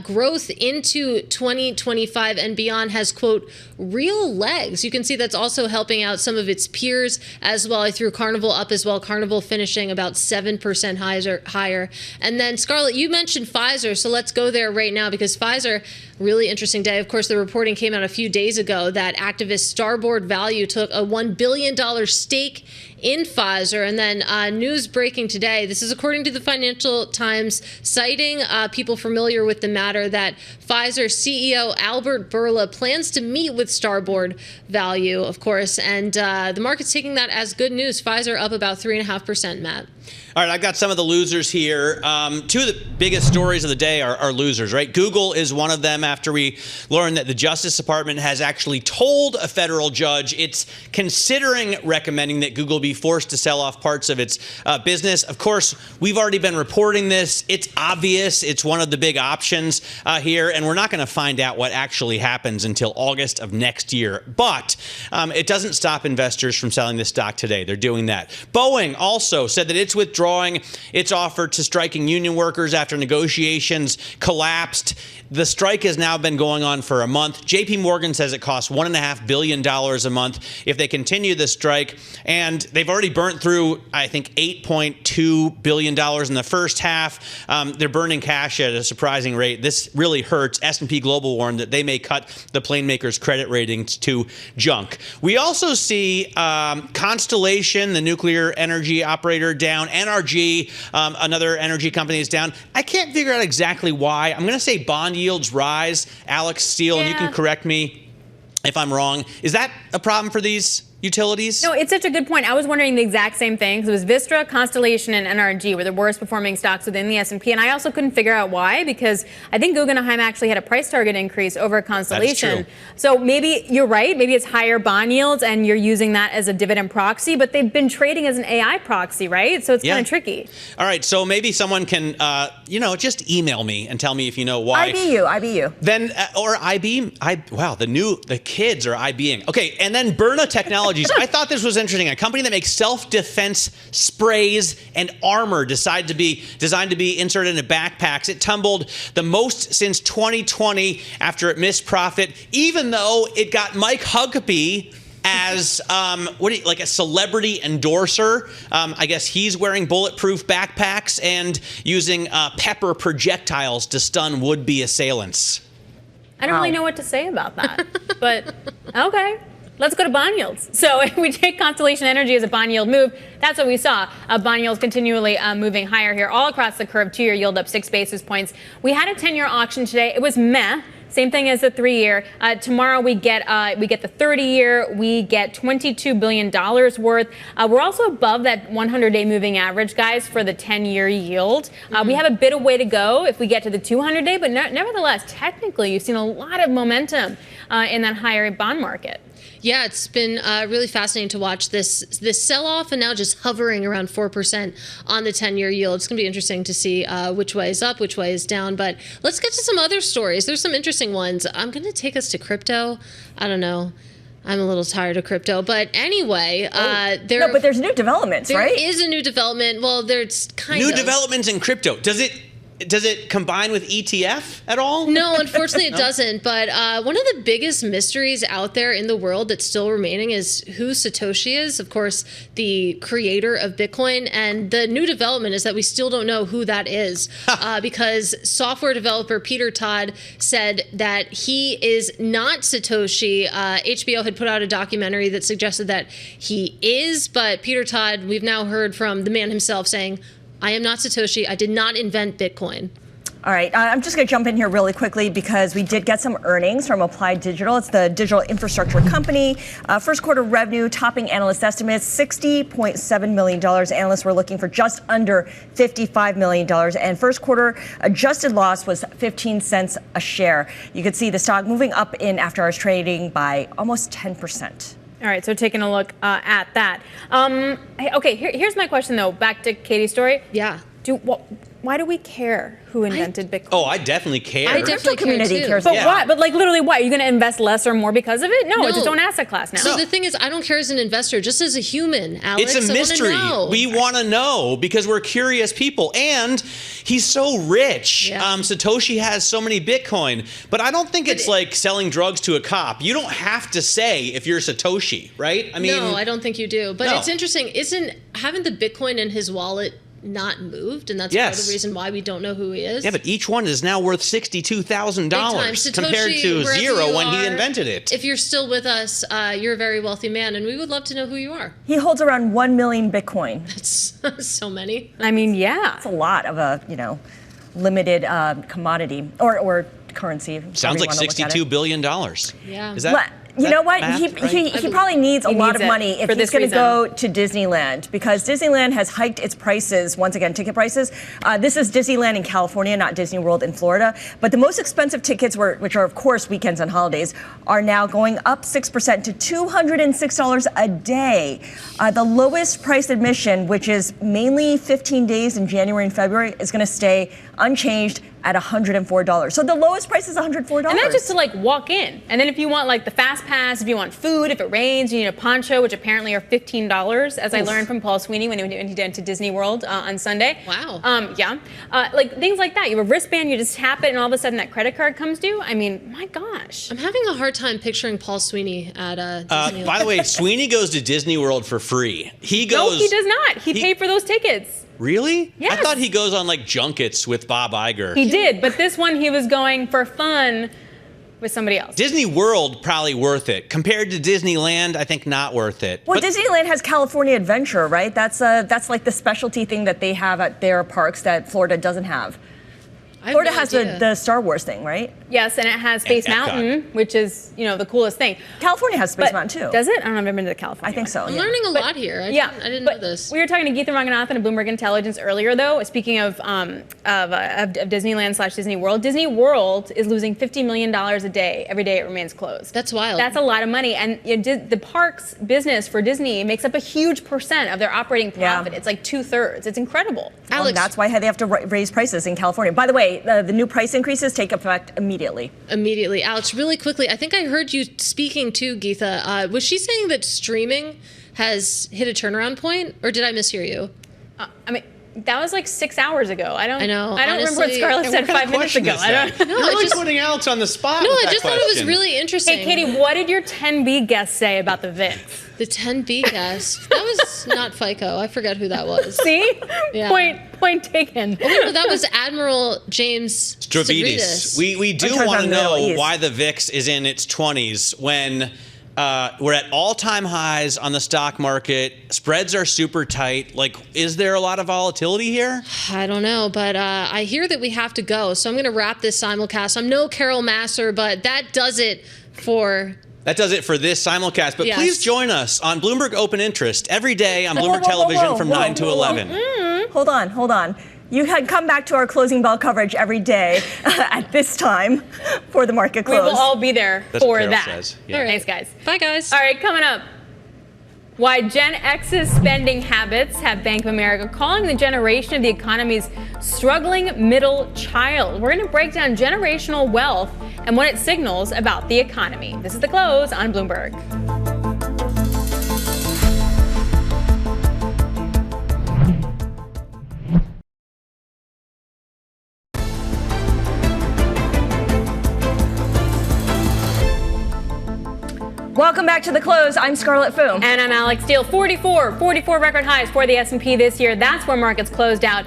Speaker 15: growth into 2025 and beyond has, quote, real legs. You can see that's also helping out some of its peers as well. I threw Carnival up as well. Carnival finishing about 7% higher. And then, Scarlett, you mentioned Pfizer, so let's go there right now, because Pfizer, really interesting day. Of course, the reporting came out a few days ago that activist Starboard Value took a $1 billion stake in Pfizer. And then news breaking today, this is according to the Financial Times, citing people familiar with the matter, that Pfizer CEO Albert Bourla plans to meet with Starboard Value, of course. And the market's taking that as good news. Pfizer up about 3.5%, Matt.
Speaker 16: All right, I've got some of the losers here. Two of the biggest stories of the day are losers, right? Google is one of them, after we learned that the Justice Department has actually told a federal judge it's considering recommending that Google be forced to sell off parts of its business. Of course, we've already been reporting this. It's obvious. It's one of the big options here, and we're not going to find out what actually happens until August of next year. But it doesn't stop investors from selling this stock today. They're doing that. Boeing also said that it's withdrawing its offer to striking union workers after negotiations collapsed. The strike has now been going on for a month. JP Morgan says it costs $1.5 billion a month if they continue the strike. And they've already burnt through, I think, $8.2 billion in the first half. They're burning cash at a surprising rate. This really hurts. S&P Global warned that they may cut the plane makers' credit ratings to junk. We also see Constellation, the nuclear energy operator, down. NRG, another energy company, is down. I can't figure out exactly why. I'm going to say bond yields rise. Alex Steele, and you can correct me if I'm wrong. Is that a problem for these utilities?
Speaker 3: No, it's such a good point. I was wondering the exact same thing. It was Vistra, Constellation, and NRG were the worst performing stocks within the S&P, and I also couldn't figure out why, because I think Guggenheim actually had a price target increase over Constellation.
Speaker 16: That's true.
Speaker 3: So maybe you're right. Maybe it's higher bond yields, and you're using that as a dividend proxy, but they've been trading as an AI proxy, right? So it's kind of tricky.
Speaker 16: All right, so maybe someone can, just email me and tell me if you know why.
Speaker 2: IBU.
Speaker 16: Then, or IB, wow, the kids are IBing. Okay, and then Byrna Technologies. I thought this was interesting. A company that makes self-defense sprays and armor designed to be inserted into backpacks. It tumbled the most since 2020 after it missed profit, even though it got Mike Huckabee as like a celebrity endorser. I guess he's wearing bulletproof backpacks and using pepper projectiles to stun would-be assailants.
Speaker 3: I don't really know what to say about that, but okay. Let's go to bond yields. So if we take Constellation Energy as a bond yield move, that's what we saw. Bond yields continually moving higher here all across the curve. 2-year yield up 6 basis points. We had a 10-year auction today. It was meh. Same thing as the 3-year. Tomorrow we get the 30-year. We get $22 billion worth. We're also above that 100-day moving average, guys, for the 10-year yield. We have a bit of way to go if we get to the 200-day, but nevertheless, technically, you've seen a lot of momentum in that higher bond market.
Speaker 15: Yeah, it's been really fascinating to watch this sell-off and now just hovering around 4% on the 10-year yield. It's going to be interesting to see which way is up, which way is down. But let's get to some other stories. There's some interesting ones. I'm going to take us to crypto. I don't know. I'm a little tired of crypto. But anyway,
Speaker 2: but there's new developments, right?
Speaker 15: There is a new development. Well, there's
Speaker 16: new developments in crypto. Does it combine with ETF at all?
Speaker 15: No, unfortunately it doesn't. But one of the biggest mysteries out there in the world that's still remaining is who Satoshi is. Of course, the creator of Bitcoin. And the new development is that we still don't know who that is because software developer Peter Todd said that he is not Satoshi. HBO had put out a documentary that suggested that he is. But Peter Todd, we've now heard from the man himself saying, I am not Satoshi. I did not invent Bitcoin.
Speaker 2: All right, I'm just going to jump in here really quickly because we did get some earnings from Applied Digital. It's the digital infrastructure company. First quarter revenue topping analyst estimates, $60.7 million. Analysts were looking for just under $55 million. And first quarter adjusted loss was 15 cents a share. You could see the stock moving up in after hours trading by almost 10%.
Speaker 3: All right, so taking a look at that. Okay, here's my question, though. Back to Katie's story.
Speaker 15: Yeah.
Speaker 3: Why do we care who invented Bitcoin?
Speaker 16: Oh, I definitely care.
Speaker 15: I definitely
Speaker 2: community
Speaker 15: care too.
Speaker 2: cares.
Speaker 3: But why? But literally, what? Are you going to invest less or more because of it? No, it's its own asset class now.
Speaker 15: So the thing is, I don't care as an investor, just as a human, Alex.
Speaker 16: It's a mystery. We want to know because we're curious people. And he's so rich. Yeah. Satoshi has so many Bitcoin. But I don't think it's like selling drugs to a cop. You don't have to say if you're Satoshi, right? I mean,
Speaker 15: no, I don't think you do. But it's interesting. Haven't the Bitcoin in his wallet not moved, and that's part of the reason why we don't know who he is.
Speaker 16: Yeah, but each one is now worth $62,000 compared to zero when he invented it.
Speaker 15: If you're still with us, you're a very wealthy man, and we would love to know who you are.
Speaker 2: He holds around 1 million Bitcoin.
Speaker 15: That's so many.
Speaker 3: I mean, yeah,
Speaker 2: it's a lot of a limited commodity or currency.
Speaker 16: Sounds like $62 billion.
Speaker 15: Yeah.
Speaker 16: Is that?
Speaker 2: You know what?
Speaker 16: Math,
Speaker 2: he probably needs a lot of money if he's going to go to Disneyland because Disneyland has hiked its prices, once again, ticket prices. This is Disneyland in California, not Disney World in Florida. But the most expensive tickets, which are, of course, weekends and holidays, are now going up 6% to $206 a day. The lowest price admission, which is mainly 15 days in January and February, is going to stay unchanged at $104. So the lowest price is $104.
Speaker 3: And that's just to like walk in. And then if you want like the fast pass, if you want food, if it rains, you need a poncho, which apparently are $15, as I learned from Paul Sweeney when he went to Disney World on Sunday.
Speaker 15: Wow.
Speaker 3: Like things like that. You have a wristband, you just tap it, and all of a sudden that credit card comes due. I mean, my gosh.
Speaker 15: I'm having a hard time picturing Paul Sweeney at Disney.
Speaker 16: By the way, Sweeney goes to Disney World for free. He goes.
Speaker 3: No, he does not. He paid for those tickets.
Speaker 16: Really?
Speaker 3: Yes.
Speaker 16: I thought he goes on like junkets with Bob Iger.
Speaker 3: He did, but this one he was going for fun with somebody else.
Speaker 16: Disney World probably worth it. Compared to Disneyland, I think not worth it.
Speaker 2: Well, Disneyland has California Adventure, right? That's like the specialty thing that they have at their parks that Florida doesn't have. Florida has the Star Wars thing, right?
Speaker 3: Yes, and it has Space Mountain, which is, the coolest thing.
Speaker 2: California has Space Mountain, too.
Speaker 3: Does it? I don't know, I've never been to California.
Speaker 2: I think so.
Speaker 15: I'm learning a lot here. I didn't know this.
Speaker 3: We were talking to Geetha Ranganathan of Bloomberg Intelligence earlier, though. Speaking of Disneyland / Disney World, Disney World is losing $50 million a day every day it remains closed.
Speaker 15: That's wild.
Speaker 3: That's a lot of money. And the parks business for Disney makes up a huge percent of their operating profit. Yeah. It's like 2/3. It's incredible.
Speaker 2: Alex, and that's why they have to raise prices in California. By the way, the new price increases take effect immediately.
Speaker 15: Alex, really quickly, I think I heard you speaking to Geetha. Was she saying that streaming has hit a turnaround point, or did I mishear you?
Speaker 3: That was like 6 hours ago. I don't remember what
Speaker 15: Honestly,
Speaker 3: Scarlett said 5 minutes ago.
Speaker 16: You're really putting Alex on the spot.
Speaker 15: No,
Speaker 16: with
Speaker 15: I
Speaker 16: that
Speaker 15: just thought it was
Speaker 16: question.
Speaker 15: really interesting.
Speaker 3: Hey, Katie, what did your 10B guest say about the VIX?
Speaker 15: The 10B guest? That was not FICO. I forgot who that was.
Speaker 3: See?
Speaker 15: Yeah.
Speaker 3: Point taken.
Speaker 15: Oh, no, that was Admiral James
Speaker 16: Stavridis. We do want to know why the VIX is in its 20s when we're at all-time highs on the stock market. Spreads are super tight. Like, is there a lot of volatility here?
Speaker 15: I don't know, but I hear that we have to go. So I'm going to wrap this simulcast. I'm no Carol Masser, but that does it for...
Speaker 16: That does it for this simulcast. But
Speaker 15: Yes.
Speaker 16: please join us on Bloomberg Open Interest every day on Bloomberg Television from 9 to 11.
Speaker 2: Hold on. You had come back to our closing bell coverage every day at this time for the market close.
Speaker 3: We will all be there
Speaker 16: That's
Speaker 3: for
Speaker 16: what Carol
Speaker 3: that.
Speaker 16: says. Yeah.
Speaker 3: All right. Thanks, guys.
Speaker 15: Bye, guys.
Speaker 3: All right, coming up. Why Gen X's spending habits have Bank of America calling the generation of the economy's struggling middle child. We're going to break down generational wealth and what it signals about the economy. This is The Close on Bloomberg.
Speaker 2: Welcome back to The Close. I'm Scarlett Fu.
Speaker 3: And I'm Alex Steele. 44 record highs for the S&P this year. That's where markets closed out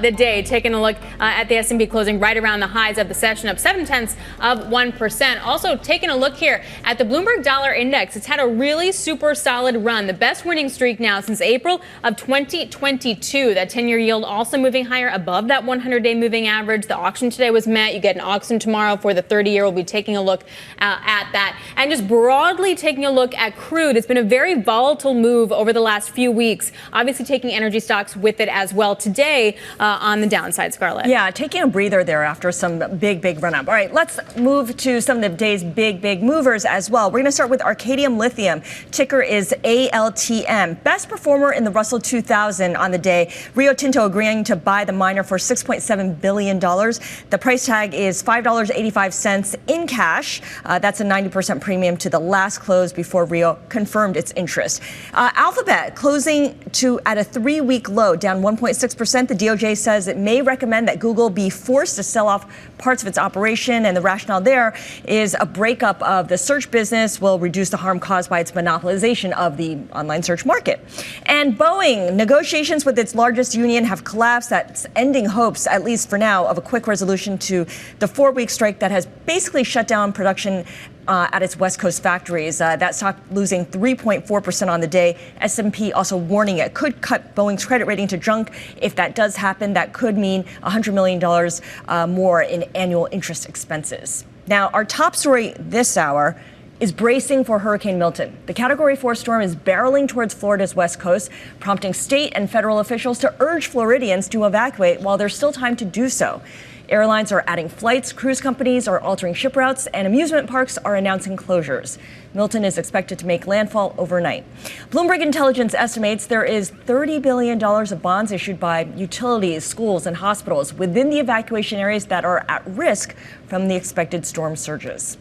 Speaker 3: the day. Taking a look at the S&P closing right around the highs of the session, up 0.7%. Also taking a look here at the Bloomberg Dollar Index. It's had a really super solid run. The best winning streak now since April of 2022. That 10-year yield also moving higher above that 100-day moving average. The auction today was met. You get an auction tomorrow for the 30-year. We'll be taking a look at that. And just broadly taking a look at crude, it's been a very volatile move over the last few weeks. Obviously taking energy stocks with it as well today on the downside, Scarlett.
Speaker 2: Yeah, taking a breather there after some big run up. All right, let's move to some of the day's big movers as well. We're going to start with Arcadium Lithium. Ticker is ALTM. Best performer in the Russell 2000 on the day. Rio Tinto agreeing to buy the miner for $6.7 billion. The price tag is $5.85 in cash. That's a 90% premium to the last close before Rio confirmed its interest. Alphabet closing at a 3-week low, down 1.6%. The DOJ says it may recommend that Google be forced to sell off parts of its operation, and the rationale there is a breakup of the search business will reduce the harm caused by its monopolization of the online search market. And Boeing, negotiations with its largest union have collapsed. That's ending hopes, at least for now, of a quick resolution to the 4-week strike that has basically shut down production at its West Coast factories. That stock losing 3.4% on the day. S&P also warning it could cut Boeing's credit rating to junk. If that does happen, that could mean $100 million more in annual interest expenses. Now, our top story this hour is bracing for Hurricane Milton. The Category 4 storm is barreling towards Florida's west coast, prompting state and federal officials to urge Floridians to evacuate while there's still time to do so. Airlines are adding flights, cruise companies are altering ship routes, and amusement parks are announcing closures. Milton is expected to make landfall overnight. Bloomberg Intelligence estimates there is $30 billion of bonds issued by utilities, schools, and hospitals within the evacuation areas that are at risk from the expected storm surges.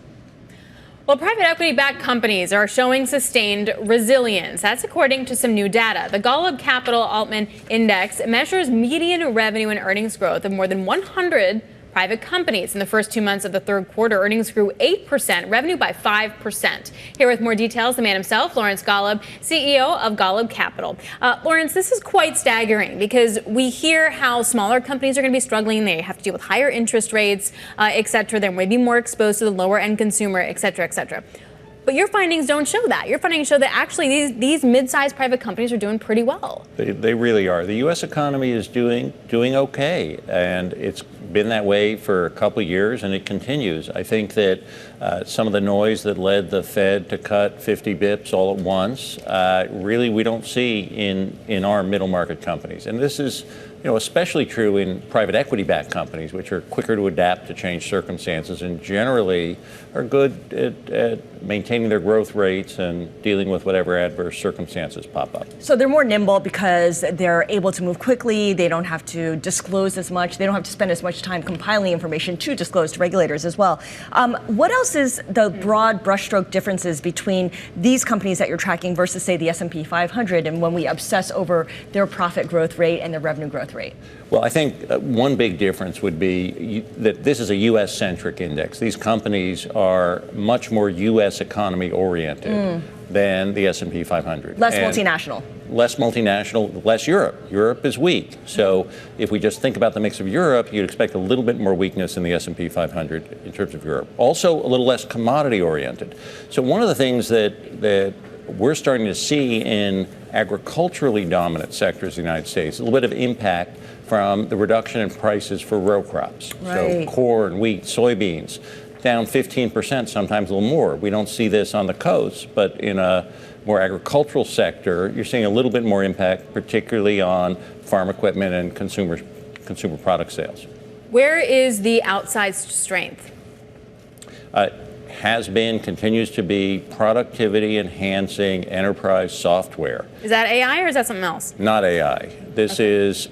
Speaker 3: Well, private equity-backed companies are showing sustained resilience. That's according to some new data. The Golub Capital Altman Index measures median revenue and earnings growth of more than 100 private companies. In the first 2 months of the third quarter, earnings grew 8%, revenue by 5%. Here with more details, the man himself, Lawrence Golub, CEO of Golub Capital. Lawrence, this is quite staggering because we hear how smaller companies are going to be struggling. They have to deal with higher interest rates, et cetera. They're maybe more exposed to the lower end consumer, et cetera, et cetera. But your findings don't show that. Your findings show that actually these mid-sized private companies are doing pretty well.
Speaker 17: They really are. The U.S. economy is doing okay, and it's been that way for a couple of years, and it continues. I think that some of the noise that led the Fed to cut 50 bips all at once, really we don't see in our middle market companies. And this is especially true in private equity-backed companies, which are quicker to adapt to change circumstances and generally are good at maintaining their growth rates and dealing with whatever adverse circumstances pop up.
Speaker 2: So they're more nimble because they're able to move quickly. They don't have to disclose as much. They don't have to spend as much time compiling information to disclose to regulators as well. What else is the broad brushstroke differences between these companies that you're tracking versus, say, the S&P 500 and when we obsess over their profit growth rate and their revenue growth rate?
Speaker 17: Well, I think one big difference would be that this is a U.S.-centric index. These companies are much more U.S. economy-oriented than the S&P 500.
Speaker 2: Less multinational.
Speaker 17: Less multinational, less Europe. Europe is weak. So if we just think about the mix of Europe, you'd expect a little bit more weakness in the S&P 500 in terms of Europe. Also, a little less commodity-oriented. So one of the things that we're starting to see in agriculturally dominant sectors of the United States, a little bit of impact from the reduction in prices for row crops.
Speaker 2: Right.
Speaker 17: So corn, wheat, soybeans, down 15%, sometimes a little more. We don't see this on the coast, but in a more agricultural sector, you're seeing a little bit more impact, particularly on farm equipment and consumer product sales.
Speaker 3: Where is the outsized strength?
Speaker 17: Has been, continues to be productivity enhancing enterprise software.
Speaker 3: Is that AI or is that something else?
Speaker 17: Not AI. This is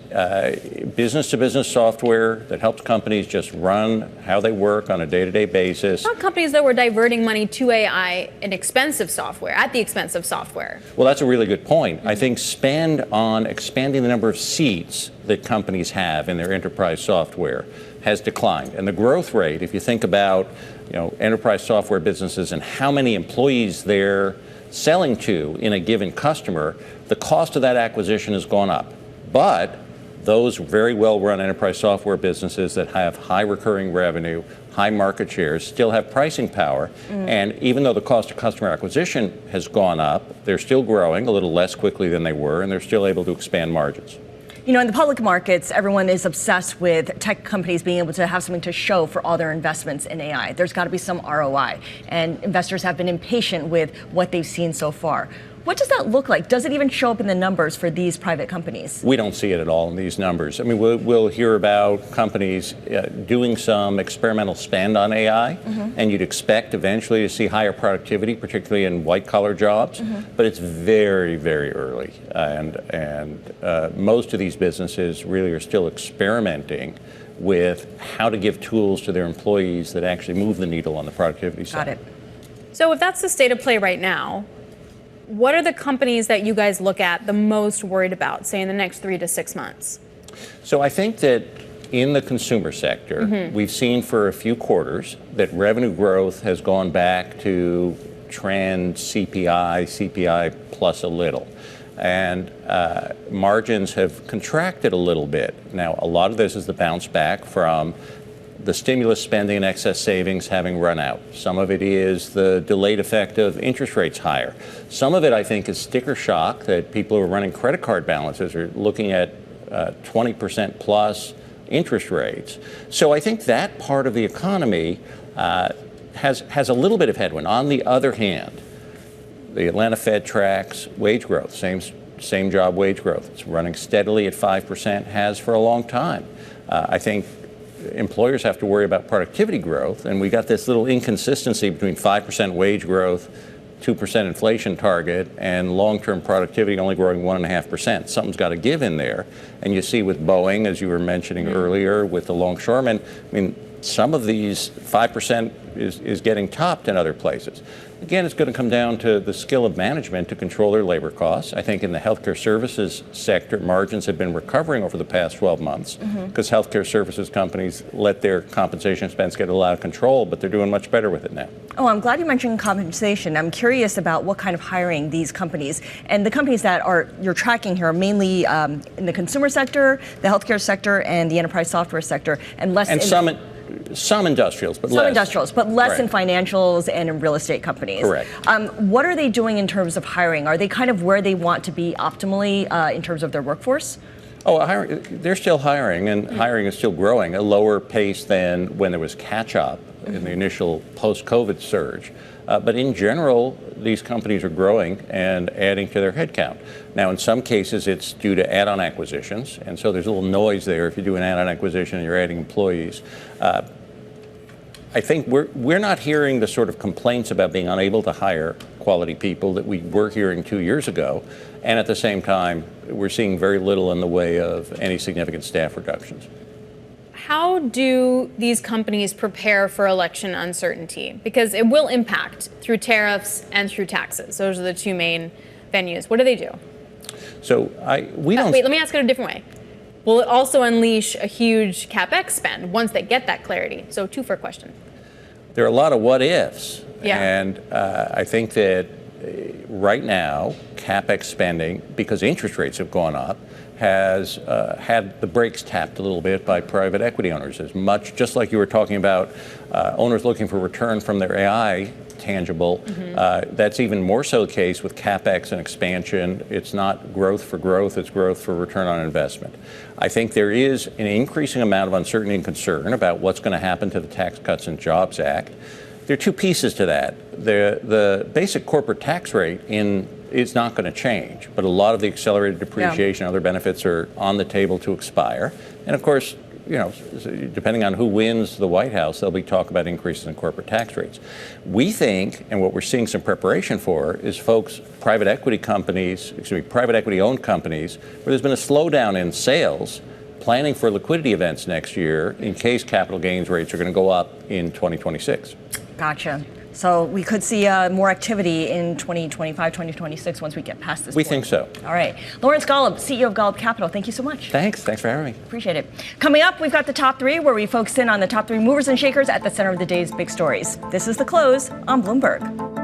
Speaker 17: business to business software that helps companies just run how they work on a day-to-day basis.
Speaker 3: Some companies, though, were diverting money to AI in expensive software, at the expense of software.
Speaker 17: Well, that's a really good point. I think spend on expanding the number of seats that companies have in their enterprise software has declined. And the growth rate, if you think about enterprise software businesses and how many employees they're selling to in a given customer, the cost of that acquisition has gone up. But those very well-run enterprise software businesses that have high recurring revenue, high market shares, still have pricing power. And even though the cost of customer acquisition has gone up, they're still growing a little less quickly than they were, and they're still able to expand margins.
Speaker 2: In the public markets, everyone is obsessed with tech companies being able to have something to show for all their investments in AI. There's got to be some ROI, and investors have been impatient with what they've seen so far. What does that look like? Does it even show up in the numbers for these private companies?
Speaker 17: We don't see it at all in these numbers. I mean, we'll hear about companies doing some experimental spend on AI, and you'd expect eventually to see higher productivity, particularly in white-collar jobs, but it's very, very early. And most of these businesses really are still experimenting with how to give tools to their employees that actually move the needle on the productivity side.
Speaker 2: Got it.
Speaker 3: So if that's the state of play right now, what are the companies that you guys look at the most worried about, say, in the next 3 to 6 months?
Speaker 17: So I think that in the consumer sector, we've seen for a few quarters that revenue growth has gone back to trend CPI plus a little. And margins have contracted a little bit. Now, a lot of this is the bounce back from the stimulus spending and excess savings having run out. Some of it is the delayed effect of interest rates higher. Some of it, I think, is sticker shock that people who are running credit card balances are looking at 20% plus interest rates. So I think that part of the economy has a little bit of headwind. On the other hand, the Atlanta Fed tracks wage growth, same job wage growth. It's running steadily at 5%, has for a long time. I think employers have to worry about productivity growth, and we got this little inconsistency between 5% wage growth, 2% inflation target, and long-term productivity only growing 1.5%. Something's got to give in there. And you see with Boeing, as you were mentioning earlier, with the longshoremen, I mean, some of these 5% is getting topped in other places. Again, it's going to come down to the skill of management to control their labor costs. I think in the healthcare services sector, margins have been recovering over the past 12 months because healthcare services companies let their compensation expense get a lot of control, but they're doing much better with it now.
Speaker 2: Oh, I'm glad you mentioned compensation. I'm curious about what kind of hiring these companies and the companies that you're tracking here are mainly in the consumer sector, the healthcare sector, and the enterprise software sector, and less. And
Speaker 17: some industrials, but less.
Speaker 2: Some industrials, but less
Speaker 17: right.
Speaker 2: in financials and in real estate companies.
Speaker 17: Correct.
Speaker 2: What are they doing in terms of hiring? Are they kind of where they want to be optimally in terms of their workforce?
Speaker 17: Oh, they're still hiring, and hiring is still growing, a lower pace than when there was catch-up in the initial post-COVID surge. But in general, these companies are growing and adding to their headcount. Now, in some cases, it's due to add-on acquisitions, and so there's a little noise there if you do an add-on acquisition and you're adding employees. I think we're not hearing the sort of complaints about being unable to hire quality people that we were hearing 2 years ago, and at the same time, we're seeing very little in the way of any significant staff reductions.
Speaker 3: How do these companies prepare for election uncertainty? Because it will impact through tariffs and through taxes. Those are the two main venues. What do they do?
Speaker 17: So we don't.
Speaker 3: Wait, let me ask it a different way. Will it also unleash a huge CapEx spend once they get that clarity? So two for a question.
Speaker 17: There are a lot of what ifs.
Speaker 3: Yeah.
Speaker 17: And I think that right now, CapEx spending, because interest rates have gone up, has had the brakes tapped a little bit by private equity owners. As much, just like you were talking about owners looking for return from their AI tangible, that's even more so the case with CapEx and expansion. It's not growth for growth, it's growth for return on investment. I think there is an increasing amount of uncertainty and concern about what's going to happen to the Tax Cuts and Jobs Act. There are two pieces to that. The basic corporate tax rate is not going to change, but a lot of the accelerated depreciation and other benefits are on the table to expire. And of course, you know, depending on who wins the White House, there'll be talk about increases in corporate tax rates. We think, and what we're seeing some preparation for, is private equity owned companies, where there's been a slowdown in sales, planning for liquidity events next year in case capital gains rates are going to go up in 2026.
Speaker 2: Gotcha. So we could see more activity in 2025, 2026 once we get past this
Speaker 17: We
Speaker 2: point.
Speaker 17: think so.
Speaker 2: All right. Lawrence Golub, CEO of Golub Capital, thank you so much.
Speaker 17: Thanks for having me.
Speaker 2: Appreciate it. Coming up, we've got the top three, where we focus in on the top three movers and shakers at the center of the day's big stories. This is The Close on Bloomberg.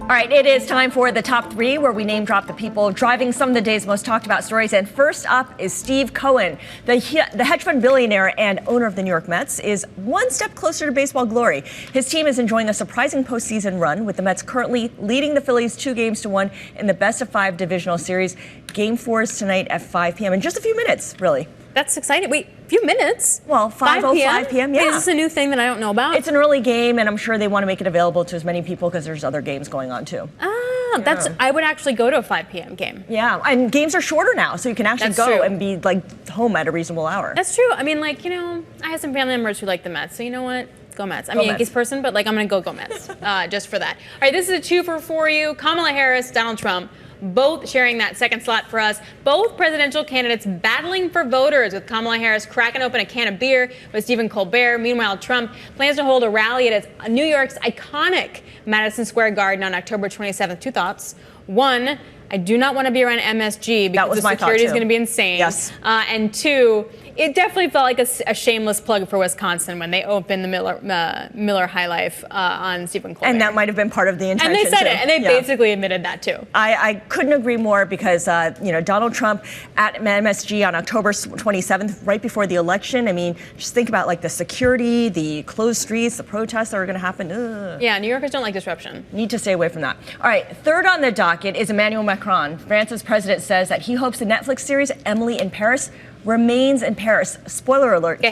Speaker 2: All right, it is time for the top three, where we name drop the people driving some of the day's most talked about stories. And first up is Steve Cohen. The hedge fund billionaire and owner of the New York Mets is one step closer to baseball glory. His team is enjoying a surprising postseason run, with the Mets currently leading the Phillies 2-1 in the best-of-5 divisional series. Game 4 is tonight at 5 p.m. in just a few minutes, really.
Speaker 3: That's exciting. Wait, a few minutes?
Speaker 2: Well, 5:05 p.m. Yeah.
Speaker 3: Is this a new thing that I don't know about?
Speaker 2: It's an early game, and I'm sure they want to make it available to as many people because there's other games going on too.
Speaker 3: I would actually go to a 5 p.m. game.
Speaker 2: Yeah, and games are shorter now, so you can actually go and be home at a reasonable hour.
Speaker 3: That's true. I mean, I have some family members who like the Mets, so you know what? Go Mets. I'm a Yankees person, but I'm going to go Mets just for that. All right, this is a two for you. Kamala Harris, Donald Trump, both sharing that second slot for us. Both presidential candidates battling for voters, with Kamala Harris cracking open a can of beer with Stephen Colbert. Meanwhile, Trump plans to hold a rally at New York's iconic Madison Square Garden on October 27th. Two thoughts. One, I do not want to be around MSG because the security is going to be insane.
Speaker 2: Yes.
Speaker 3: And two, it definitely felt like a shameless plug for Wisconsin when they opened the Miller High Life on Stephen Colbert.
Speaker 2: And that might have been part of the intention.
Speaker 3: And they said
Speaker 2: too.
Speaker 3: it, and they basically admitted that too.
Speaker 2: I couldn't agree more, because Donald Trump at MSG on October 27th, right before the election. I mean, just think about the security, the closed streets, the protests that are going to happen. Ugh.
Speaker 3: Yeah, New Yorkers don't like disruption.
Speaker 2: Need to stay away from that. All right, third on the docket is Emmanuel Macron. France's president says that he hopes the Netflix series Emily in Paris remains in Paris. Spoiler alert.
Speaker 3: Okay,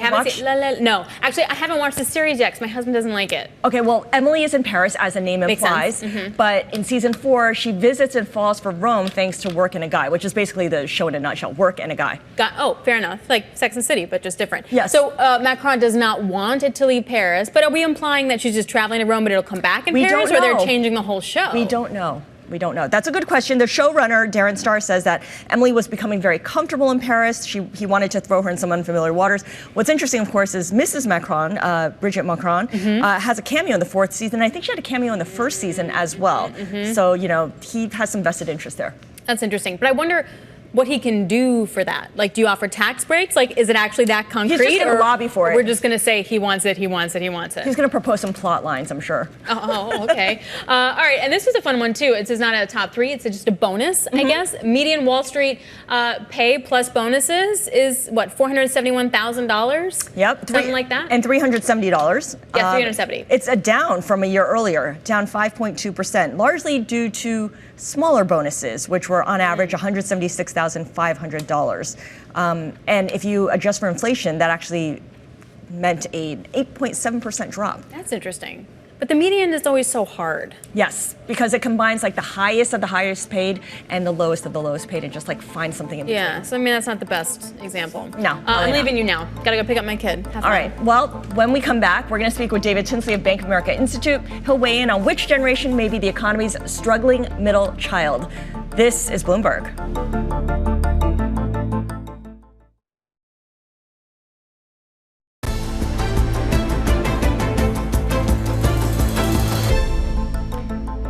Speaker 3: no, actually, I haven't watched the series yet because my husband doesn't like it.
Speaker 2: Okay, well, Emily is in Paris, as the name
Speaker 3: Makes
Speaker 2: implies.
Speaker 3: sense. Mm-hmm.
Speaker 2: But in season 4, she visits and falls for Rome thanks to Work and a Guy, which is basically the show in a nutshell, Work and a Guy.
Speaker 3: Fair enough. Like Sex and the City, but just different.
Speaker 2: Yes.
Speaker 3: So Macron does not want it to leave Paris, but are we implying that she's just traveling to Rome, but it'll come back in Paris, or they're changing the whole show?
Speaker 2: We don't know. We don't know. That's a good question. The showrunner, Darren Star, says that Emily was becoming very comfortable in Paris. He wanted to throw her in some unfamiliar waters. What's interesting, of course, is Mrs. Macron, Brigitte Macron, has a cameo in the 4th season. I think she had a cameo in the 1st season as well. So, he has some vested interest there.
Speaker 3: That's interesting. But I wonder what he can do for that. Like, do you offer tax breaks? Like, is it actually that concrete?
Speaker 2: He's just going to lobby for it.
Speaker 3: We're just going to say he wants it, he wants it, he wants it.
Speaker 2: He's going to propose some plot lines, I'm sure.
Speaker 3: Oh, okay. All right, and this was a fun one, too. It's not a top 3. It's just a bonus, I guess. Median Wall Street pay plus bonuses is, what, $471,000?
Speaker 2: Yep.
Speaker 3: Something like that?
Speaker 2: And $370.
Speaker 3: Yeah, $370.
Speaker 2: It's a down from a year earlier, down 5.2%, largely due to smaller bonuses, which were on average $176,500. And if you adjust for inflation, that actually meant an 8.7% drop.
Speaker 3: That's interesting. But the median is always so hard.
Speaker 2: Yes, because it combines like the highest of the highest paid and the lowest of the lowest paid and just like find something in between.
Speaker 3: Yeah, so I mean, that's not the best example.
Speaker 2: No.
Speaker 3: I'm leaving you now. Gotta go pick up my kid. Have fun.
Speaker 2: All right, well, when we come back, we're gonna speak with David Tinsley of Bank of America Institute. He'll weigh in on which generation may be the economy's struggling middle child. This is Bloomberg.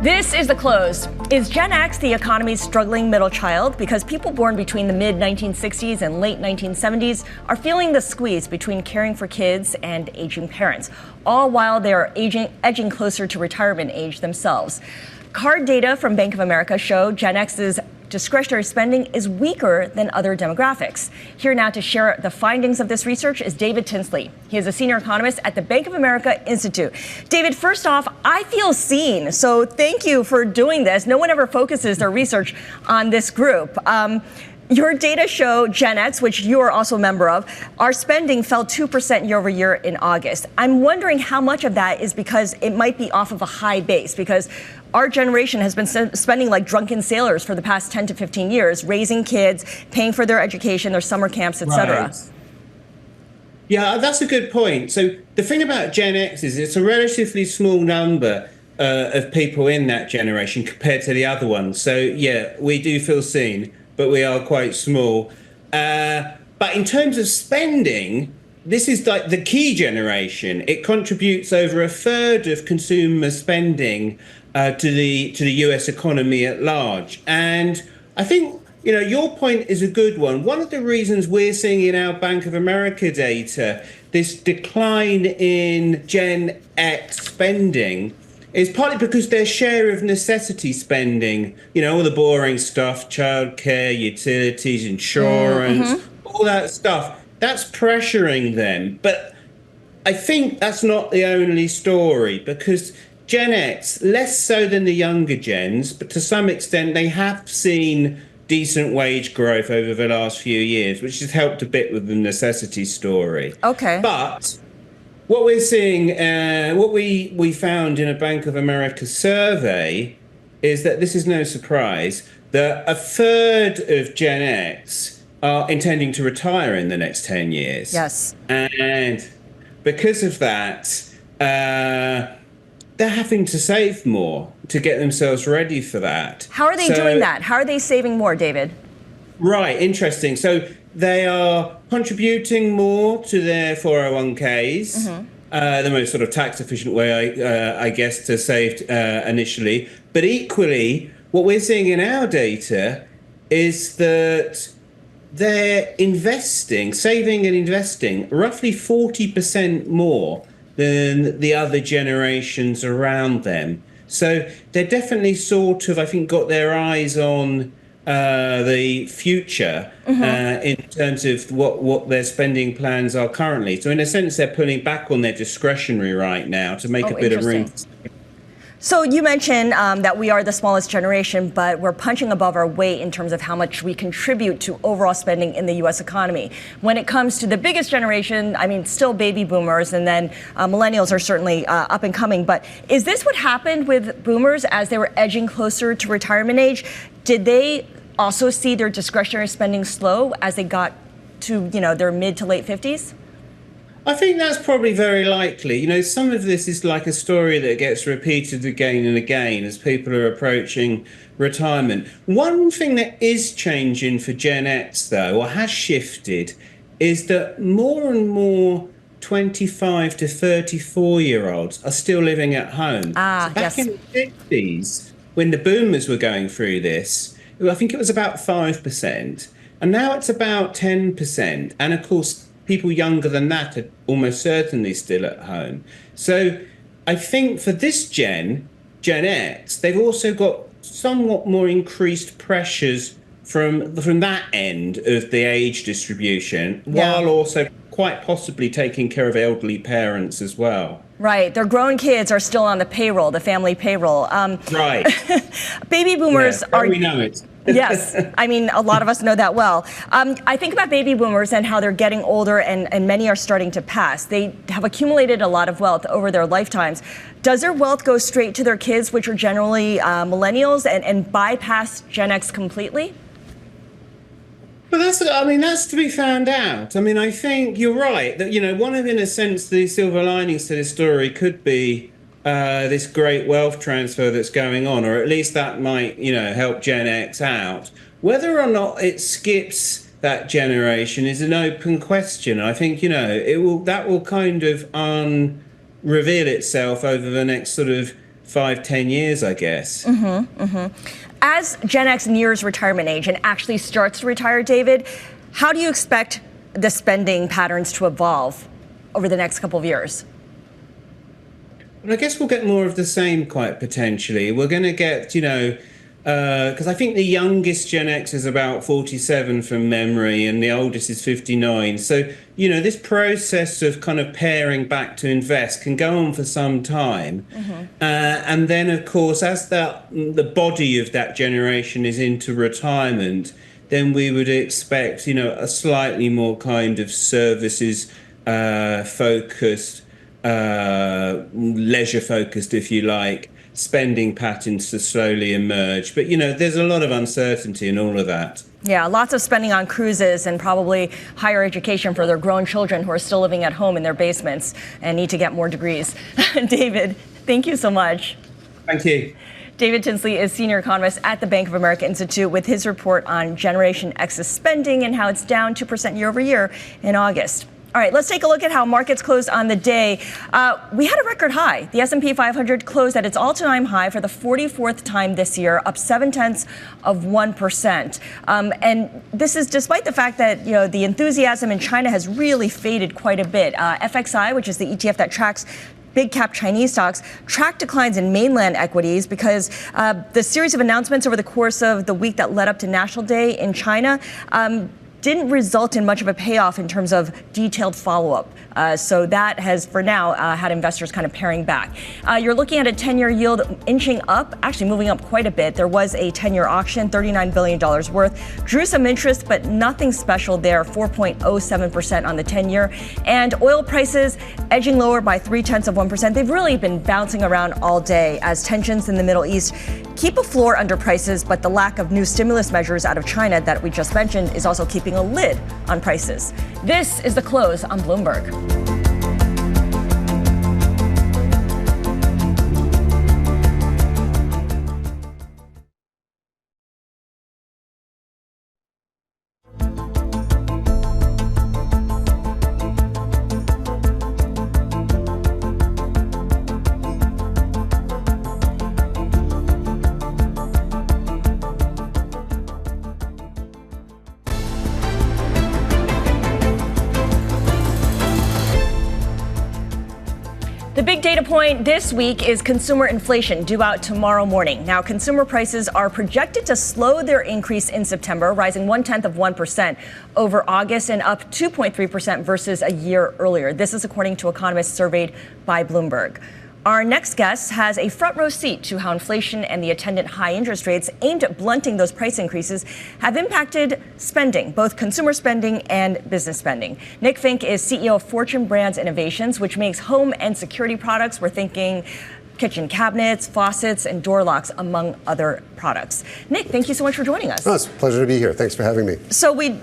Speaker 2: This is The Close. Is Gen X the economy's struggling middle child? Because people born between the mid-1960s and late 1970s are feeling the squeeze between caring for kids and aging parents, all while they are edging closer to retirement age themselves. Card data from Bank of America show Gen X's discretionary spending is weaker than other demographics. Here now to share the findings of this research is David Tinsley. He is a senior economist at the Bank of America Institute. David, first off, I feel seen, so thank you for doing this. No one ever focuses their research on this group. Your data show Gen X, which you are also a member of, our spending fell 2% year over year in August. I'm wondering how much of that is because it might be off of a high base, because our generation has been spending like drunken sailors for the past 10 to 15 years, raising kids, paying for their education, their summer camps, et cetera.
Speaker 18: Right. Yeah, that's a good point. So the thing about Gen X is it's a relatively small number of people in that generation compared to the other ones. So yeah, we do feel seen, but we are quite small. But in terms of spending, this is like the key generation. It contributes over a third of consumer spending to the US economy at large. And I think, your point is a good one. One of the reasons we're seeing in our Bank of America data this decline in Gen X spending is partly because their share of necessity spending, all the boring stuff, childcare, utilities, insurance, all that stuff, that's pressuring them. But I think that's not the only story, because Gen X, less so than the younger gens, but to some extent, they have seen decent wage growth over the last few years, which has helped a bit with the necessity story.
Speaker 2: Okay.
Speaker 18: But what we're seeing, what we found in a Bank of America survey is that this is no surprise, that a third of Gen X are intending to retire in the next 10 years.
Speaker 2: Yes.
Speaker 18: And because of that, they're having to save more to get themselves ready for that.
Speaker 2: How are they doing that? How are they saving more, David?
Speaker 18: Right, interesting. So they are contributing more to their 401ks, the most sort of tax efficient way, I guess, to save initially. But equally, what we're seeing in our data is that they're saving and investing roughly 40% more than the other generations around them. So they're definitely sort of, I think, got their eyes on the future in terms of what their spending plans are currently. So in a sense, they're pulling back on their discretionary right now to make a bit of room.
Speaker 2: So you mentioned that we are the smallest generation, but we're punching above our weight in terms of how much we contribute to overall spending in the U.S. economy. When it comes to the biggest generation, I mean, still baby boomers, and then millennials are certainly up and coming. But is this what happened with boomers as they were edging closer to retirement age? Did they also see their discretionary spending slow as they got to, their mid to late 50s?
Speaker 18: I think that's probably very likely. Some of this is like a story that gets repeated again and again as people are approaching retirement. One thing that is changing for Gen X, though, or has shifted, is that more and more 25 to 34-year-olds are still living at home. So back in the 50s, when the boomers were going through this, I think it was about 5%, and now it's about 10%. And of course, people younger than that are almost certainly still at home. So I think for this Gen X, they've also got somewhat more increased pressures from that end of the age distribution, while also quite possibly taking care of elderly parents as well.
Speaker 2: Right. Their grown kids are still on the payroll, the family payroll.
Speaker 18: Right.
Speaker 2: Baby boomers are...
Speaker 18: We know it.
Speaker 2: Yes. I mean, a lot of us know that well. I think about baby boomers and how they're getting older and many are starting to pass. They have accumulated a lot of wealth over their lifetimes. Does their wealth go straight to their kids, which are generally millennials, and bypass Gen X completely?
Speaker 18: But that's to be found out. I mean, I think you're right that, one of, in a sense, the silver linings to this story could be this great wealth transfer that's going on, or at least that might, help Gen X out. Whether or not it skips that generation is an open question. I think, that will kind of reveal itself over the next sort of 5-10 years, I guess.
Speaker 2: As Gen X nears retirement age and actually starts to retire, David, how do you expect the spending patterns to evolve over the next couple of years?
Speaker 18: Well, I guess we'll get more of the same, quite potentially. We're going to get, because I think the youngest Gen X is about 47 from memory, and the oldest is 59. So, this process of kind of paring back to invest can go on for some time. And then, of course, as the body of that generation is into retirement, then we would expect, a slightly more kind of services focused, leisure focused, if you like, spending patterns to slowly emerge. But, there's a lot of uncertainty in all of that.
Speaker 2: Yeah, lots of spending on cruises and probably higher education for their grown children who are still living at home in their basements and need to get more degrees. David, thank you so much.
Speaker 18: Thank you.
Speaker 2: David Tinsley is senior economist at the Bank of America Institute with his report on Generation X's spending and how it's down 2% year over year in August. All right, let's take a look at how markets closed on the day. We had a record high. The S&P 500 closed at its all-time high for the 44th time this year, up 0.7%. And this is despite the fact that, the enthusiasm in China has really faded quite a bit. FXI, which is the ETF that tracks big cap Chinese stocks, tracked declines in mainland equities because the series of announcements over the course of the week that led up to National Day in China didn't result in much of a payoff in terms of detailed follow-up. So that has, for now, had investors kind of paring back. You're looking at a 10-year yield inching up, actually moving up quite a bit. There was a 10-year auction, $39 billion worth. Drew some interest, but nothing special there, 4.07% on the 10-year. And oil prices edging lower by 0.3%. They've really been bouncing around all day as tensions in the Middle East keep a floor under prices, but the lack of new stimulus measures out of China that we just mentioned is also keeping a lid on prices. This is the close on Bloomberg. The big data point this week is consumer inflation due out tomorrow morning. Now, consumer prices are projected to slow their increase in September, rising 0.1% over August and up 2.3% versus a year earlier. This is according to economists surveyed by Bloomberg. Our next guest has a front row seat to how inflation and the attendant high interest rates aimed at blunting those price increases have impacted spending, both consumer spending and business spending. Nick Fink is CEO of Fortune Brands Innovations, which makes home and security products. We're thinking kitchen cabinets, faucets, and door locks, among other products. Nick, thank you so much for joining us.
Speaker 19: Oh, it's a pleasure to be here. Thanks for having me.
Speaker 2: So we,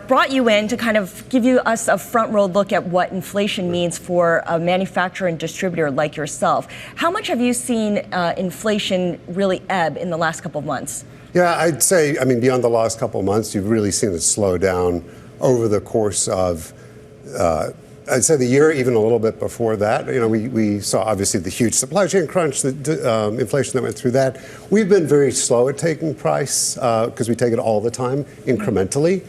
Speaker 2: brought you in to kind of give us a front row look at what inflation means for a manufacturer and distributor like yourself. How much have you seen inflation really ebb in the last couple of months?
Speaker 19: Yeah, I'd say, beyond the last couple of months, you've really seen it slow down over the course of I'd say the year, even a little bit before that. We saw obviously the huge supply chain crunch, the inflation that went through that. We've been very slow at taking price because we take it all the time incrementally,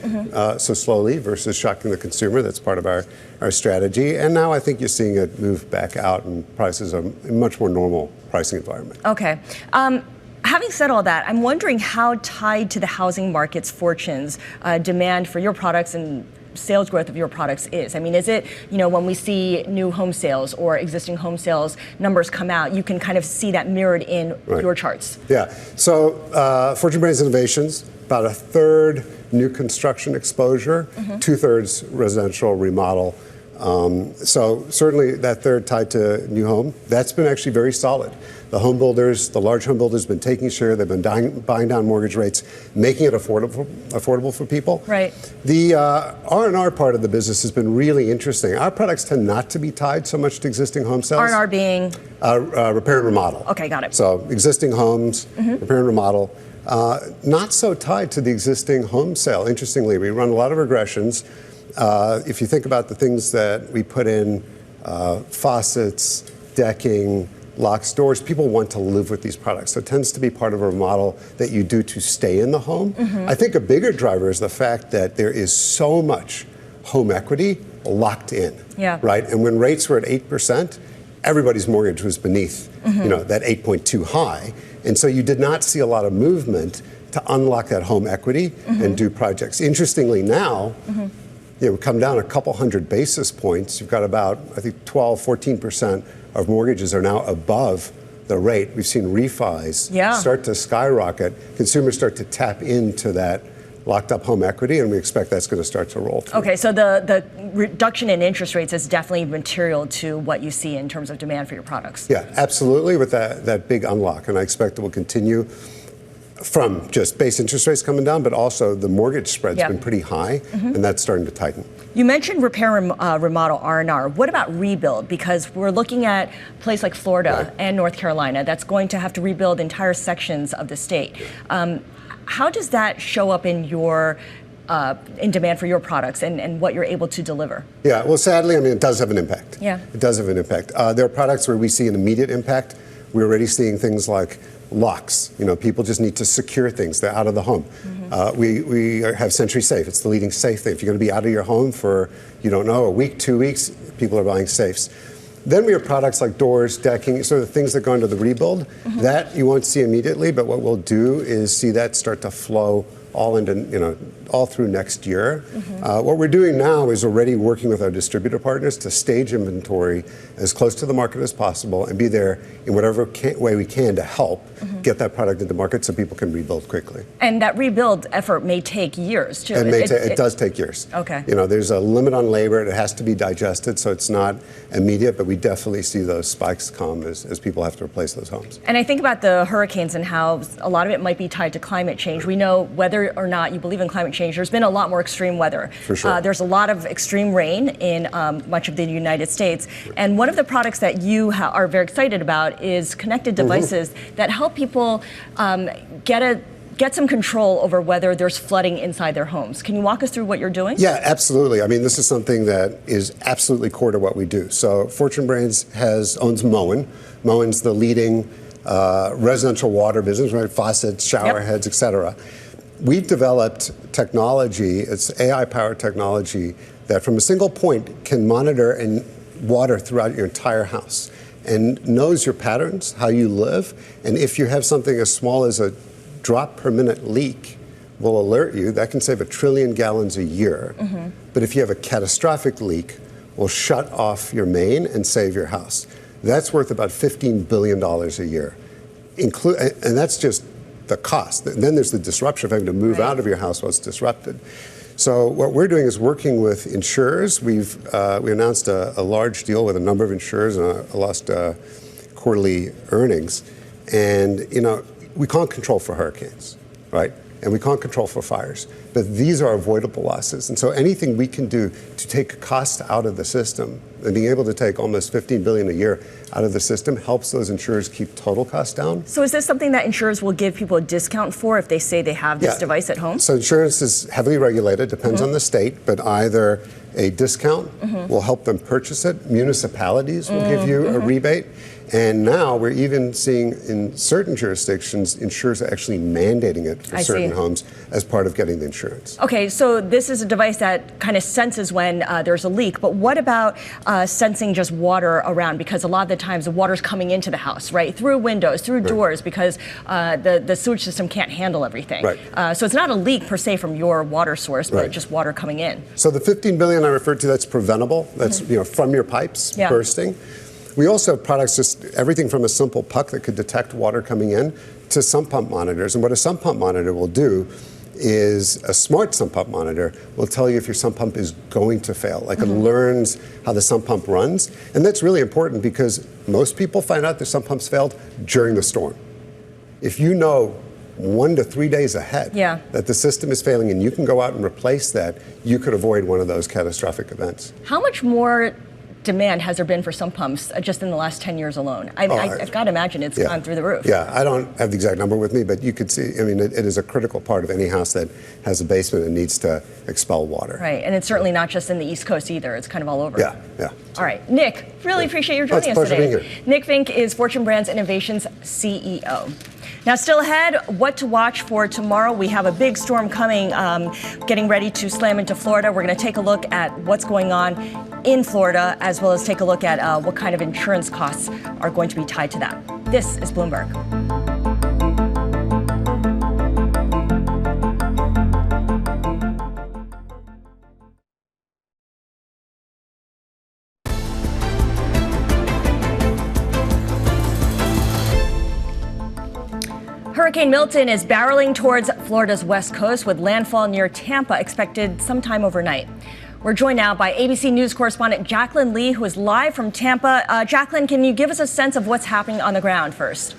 Speaker 19: so slowly versus shocking the consumer. That's part of our strategy. And now I think you're seeing it move back out and prices are in a much more normal pricing environment.
Speaker 2: Okay. Having said all that, I'm wondering how tied to the housing market's fortunes demand for your products and sales growth of your products is. Is it, when we see new home sales or existing home sales numbers come out, you can kind of see that mirrored in your charts?
Speaker 19: Yeah. So Fortune Brands Innovations, about a third new construction exposure, 2/3 residential remodel. So certainly that third tied to new home, that's been actually very solid. The home builders, the large home builders have been taking share. They've been buying down mortgage rates, making it affordable for people.
Speaker 2: Right.
Speaker 19: The R&R part of the business has been really interesting. Our products tend not to be tied so much to existing home sales.
Speaker 2: R&R being?
Speaker 19: Repair and remodel.
Speaker 2: Okay, got it.
Speaker 19: So existing homes, repair and remodel. Not so tied to the existing home sale. Interestingly, we run a lot of regressions. If you think about the things that we put in, faucets, decking, locks, doors, people want to live with these products. So it tends to be part of a remodel that you do to stay in the home. I think a bigger driver is the fact that there is so much home equity locked in, right? And when rates were at 8%, everybody's mortgage was beneath, that 8.2 high. And so you did not see a lot of movement to unlock that home equity and do projects. Interestingly now, we've come down a couple hundred basis points. You've got about, I think, 12-14% of mortgages are now above the rate. We've seen refis start to skyrocket. Consumers start to tap into that locked up home equity, and we expect that's going to start to roll through.
Speaker 2: Okay, so the reduction in interest rates is definitely material to what you see in terms of demand for your products.
Speaker 19: Yeah, absolutely, with that big unlock, and I expect it will continue from just base interest rates coming down, but also the mortgage spread's been pretty high, and that's starting to tighten.
Speaker 2: You mentioned repair and remodel, R&R. What about rebuild? Because we're looking at a place like Florida and North Carolina that's going to have to rebuild entire sections of the state. How does that show up in your in demand for your products and what you're able to deliver?
Speaker 19: Yeah, well, sadly, it does have an impact.
Speaker 2: Yeah. It
Speaker 19: does have an impact. There are products where we see an immediate impact. We're already seeing things like locks. People just need to secure things. They're out of the home. We have Century Safe. It's the leading safe thing. If you're going to be out of your home for, a week, 2 weeks, people are buying safes. Then we have products like doors, decking, sort of things that go into the rebuild. That you won't see immediately, but what we'll do is see that start to flow all into, all through next year. What we're doing now is already working with our distributor partners to stage inventory as close to the market as possible and be there in whatever way we can to help get that product into market so people can rebuild quickly.
Speaker 2: And that rebuild effort may take years, too.
Speaker 19: It does take years.
Speaker 2: Okay.
Speaker 19: There's a limit on labor. It has to be digested, so it's not immediate, but we definitely see those spikes come as people have to replace those homes.
Speaker 2: And I think about the hurricanes and how a lot of it might be tied to climate change. We know whether or not you believe in climate change, there's been a lot more extreme weather.
Speaker 19: For sure.
Speaker 2: There's a lot of extreme rain in much of the United States. And one of the products that you are very excited about is connected devices that help people get some control over whether there's flooding inside their homes. Can you walk us through what you're doing?
Speaker 19: Yeah, absolutely. This is something that is absolutely core to what we do. So Fortune Brands owns Moen. Moen's the leading residential water business, right? Faucets, shower heads, et cetera. We've developed technology, it's AI-powered technology, that from a single point can monitor and water throughout your entire house and knows your patterns, how you live, and if you have something as small as a drop per minute leak, will alert you. That can save 1 trillion gallons a year. But if you have a catastrophic leak, will shut off your main and save your house. That's worth about $15 billion a year. And that's just the cost. And then there's the disruption of having to move out of your house while it's disrupted. So what we're doing is working with insurers. We announced a large deal with a number of insurers and a lost quarterly earnings. And, we can't control for hurricanes, right? And we can't control for fires. But these are avoidable losses. And so anything we can do to take cost out of the system, and being able to take almost $15 billion a year out of the system, helps those insurers keep total costs down.
Speaker 2: So is this something that insurers will give people a discount for if they say they have this device at home?
Speaker 19: So insurance is heavily regulated, depends on the state, but either a discount will help them purchase it. Municipalities will give you a rebate. And now we're even seeing in certain jurisdictions, insurers are actually mandating it for certain homes as part of getting the insurance.
Speaker 2: Okay, so this is a device that kind of senses when there's a leak, but what about sensing just water around? Because a lot of the times the water's coming into the house, right? Through windows, through doors, because the sewage system can't handle everything.
Speaker 19: Right.
Speaker 2: So it's not a leak per se from your water source, but just water coming in.
Speaker 19: So the $15 billion I referred to, that's preventable. That's from your pipes bursting. We also have products, just everything from a simple puck that could detect water coming in to sump pump monitors. And what a sump pump monitor will do is a smart sump pump monitor will tell you if your sump pump is going to fail. Like it learns how the sump pump runs. And that's really important because most people find out their sump pumps failed during the storm. If you know 1 to 3 days ahead that the system is failing and you can go out and replace that, you could avoid one of those catastrophic events.
Speaker 2: How much more demand has there been for sump pumps just in the last 10 years alone? I've got to imagine it's gone through the roof.
Speaker 19: Yeah, I don't have the exact number with me, but you could see, it is a critical part of any house that has a basement and needs to expel water.
Speaker 2: Right, and it's certainly not just in the East Coast either. It's kind of all over.
Speaker 19: Yeah.
Speaker 2: All right, Nick, really appreciate you joining us today.
Speaker 19: It's a pleasure being here.
Speaker 2: Nick Fink is Fortune Brands Innovations CEO. Now, still ahead, what to watch for tomorrow. We have a big storm coming, getting ready to slam into Florida. We're going to take a look at what's going on in Florida, as well as take a look at what kind of insurance costs are going to be tied to that. This is Bloomberg. Hurricane Milton is barreling towards Florida's west coast with landfall near Tampa expected sometime overnight. We're joined now by ABC News correspondent Jaclyn Lee, who is live from Tampa. Jaclyn, can you give us a sense of what's happening on the ground first?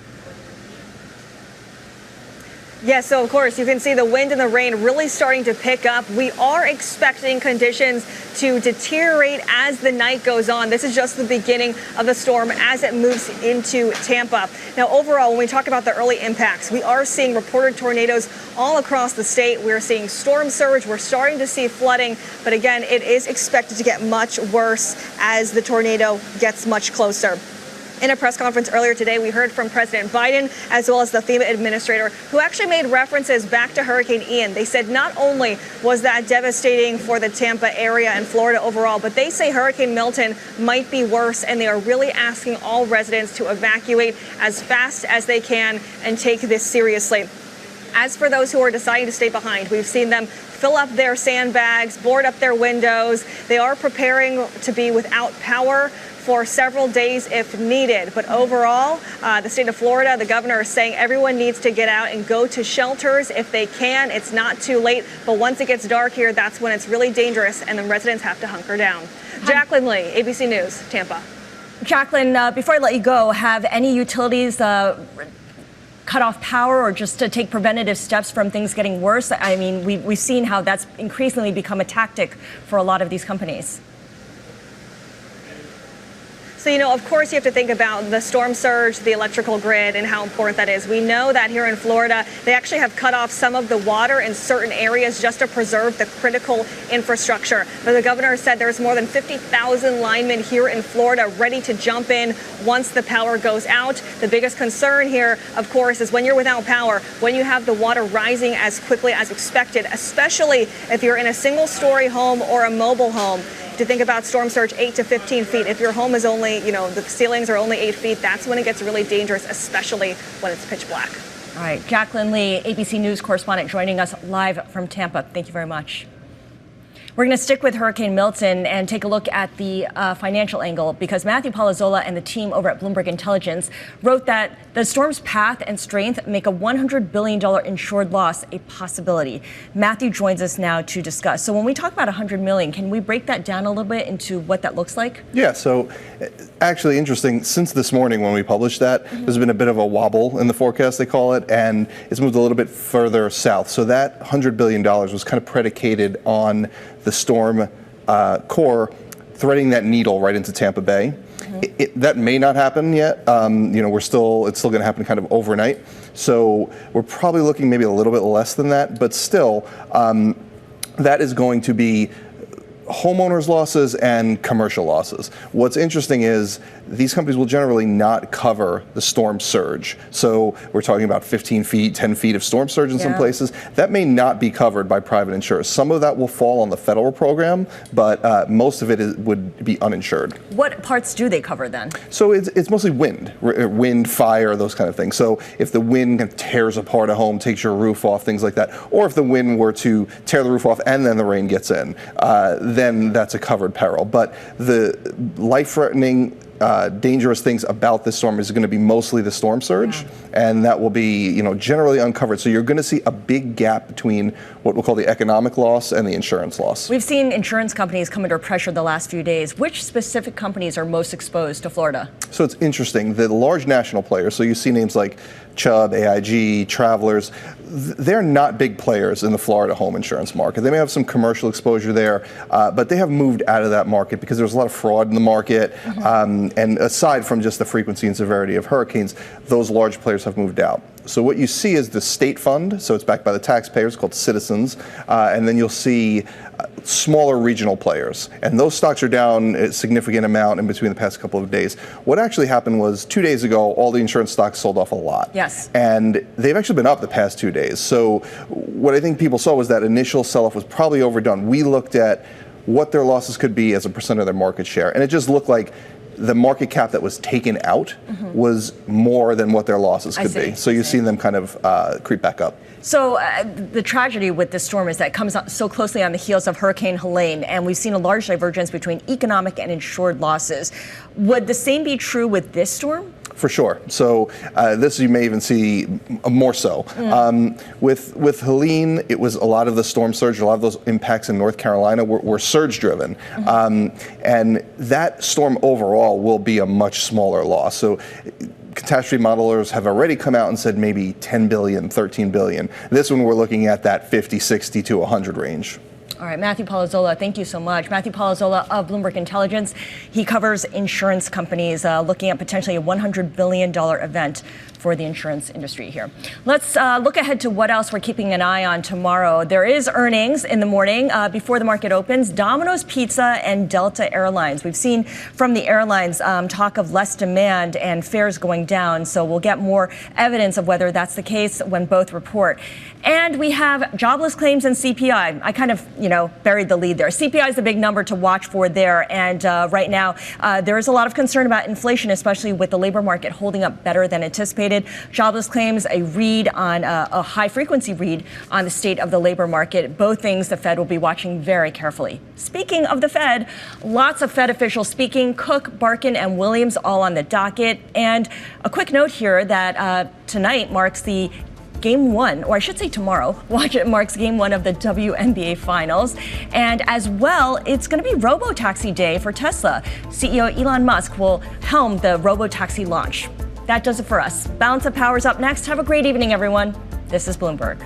Speaker 20: Yes, so of course, you can see the wind and the rain really starting to pick up. We are expecting conditions to deteriorate as the night goes on. This is just the beginning of the storm as it moves into Tampa. Now, overall, when we talk about the early impacts, we are seeing reported tornadoes all across the state. We're seeing storm surge. We're starting to see flooding. But again, it is expected to get much worse as the tornado gets much closer. In a press conference earlier today, we heard from President Biden as well as the FEMA administrator, who actually made references back to Hurricane Ian. They said not only was that devastating for the Tampa area and Florida overall, but they say Hurricane Milton might be worse, and they are really asking all residents to evacuate as fast as they can and take this seriously. As for those who are deciding to stay behind, we've seen them fill up their sandbags, board up their windows. They are preparing to be without power for several days if needed. But overall, the state of Florida, the governor is saying everyone needs to get out and go to shelters if they can. It's not too late, but once it gets dark here, that's when it's really dangerous and the residents have to hunker down. Jaclyn Lee, ABC News, Tampa.
Speaker 2: Jaclyn, before I let you go, have any utilities cut off power or just to take preventative steps from things getting worse? I mean, we've seen how that's increasingly become a tactic for a lot of these companies.
Speaker 20: So, of course, you have to think about the storm surge, the electrical grid, and how important that is. We know that here in Florida, they actually have cut off some of the water in certain areas just to preserve the critical infrastructure. But the governor said there's more than 50,000 linemen here in Florida ready to jump in once the power goes out. The biggest concern here, of course, is when you're without power, when you have the water rising as quickly as expected, especially if you're in a single-story home or a mobile home. To think about storm surge 8 to 15 feet. If your home is only, the ceilings are only 8 feet, that's when it gets really dangerous, especially when it's pitch black.
Speaker 2: All right, Jaclyn Lee, ABC News correspondent, joining us live from Tampa. Thank you very much. We're going to stick with Hurricane Milton and take a look at the financial angle, because Matthew Palazola and the team over at Bloomberg Intelligence wrote that the storm's path and strength make a $100 billion insured loss a possibility. Matthew joins us now to discuss. So when we talk about $100 million, can we break that down a little bit into what that looks like?
Speaker 21: Yeah, so actually interesting. Since this morning when we published that, there's been a bit of a wobble in the forecast, they call it, and it's moved a little bit further south. So that $100 billion was kind of predicated on the storm core threading that needle right into Tampa Bay. That may not happen yet. It's still going to happen kind of overnight. So we're probably looking maybe a little bit less than that, but still, that is going to be homeowners losses and commercial losses. What's interesting is these companies will generally not cover the storm surge. So we're talking about 15 feet, 10 feet of storm surge in some places. That may not be covered by private insurers. Some of that will fall on the federal program, but most of it would be uninsured.
Speaker 2: What parts do they cover then?
Speaker 21: So it's mostly wind, fire, those kind of things. So if the wind kind of tears apart a home, takes your roof off, things like that, or if the wind were to tear the roof off and then the rain gets in, then that's a covered peril. But the life-threatening, dangerous things about this storm is going to be mostly the storm surge, and that will be, generally uncovered. So you're going to see a big gap between what we'll call the economic loss and the insurance loss.
Speaker 2: We've seen insurance companies come under pressure the last few days. Which specific companies are most exposed to Florida?
Speaker 21: So it's interesting. The large national players, so you see names like Chubb, AIG, Travelers, they're not big players in the Florida home insurance market. They may have some commercial exposure there, but they have moved out of that market because there's a lot of fraud in the market. And aside from just the frequency and severity of hurricanes, those large players have moved out. So what you see is the state fund, so it's backed by the taxpayers, called Citizens, and then you'll see smaller regional players. And those stocks are down a significant amount in between the past couple of days. What actually happened was 2 days ago, all the insurance stocks sold off a lot.
Speaker 2: Yes.
Speaker 21: And they've actually been up the past 2 days. So what I think people saw was that initial sell-off was probably overdone. We looked at what their losses could be as a percent of their market share, and it just looked like the market cap that was taken out was more than what their losses could be. So you've seen them kind of creep back up.
Speaker 2: So the tragedy with this storm is that it comes so closely on the heels of Hurricane Helene, and we've seen a large divergence between economic and insured losses. Would the same be true with this storm?
Speaker 21: For sure. So this you may even see more so. With Helene, it was a lot of the storm surge, a lot of those impacts in North Carolina were surge driven. And that storm overall will be a much smaller loss. So catastrophe modelers have already come out and said maybe 10 billion, 13 billion. This one we're looking at that 50, 60 to 100 range.
Speaker 2: All right, Matthew Palazola, thank you so much. Matthew Palazola of Bloomberg Intelligence. He covers insurance companies, looking at potentially a $100 billion event for the insurance industry here. Let's look ahead to what else we're keeping an eye on tomorrow. There is earnings in the morning before the market opens. Domino's Pizza and Delta Airlines. We've seen from the airlines talk of less demand and fares going down. So we'll get more evidence of whether that's the case when both report. And we have jobless claims and CPI. I kind of, buried the lead there. CPI is the big number to watch for there. And right now, there is a lot of concern about inflation, especially with the labor market holding up better than anticipated. Jobless claims, a read on a high frequency read on the state of the labor market. Both things the Fed will be watching very carefully. Speaking of the Fed, lots of Fed officials speaking. Cook, Barkin, and Williams all on the docket. And a quick note here that tonight marks the Game 1, or I should say tomorrow, marks Game 1 of the WNBA Finals. And as well, it's going to be robo-taxi day for Tesla. CEO Elon Musk will helm the robo-taxi launch. That does it for us. Balance of Power's up next. Have a great evening, everyone. This is Bloomberg.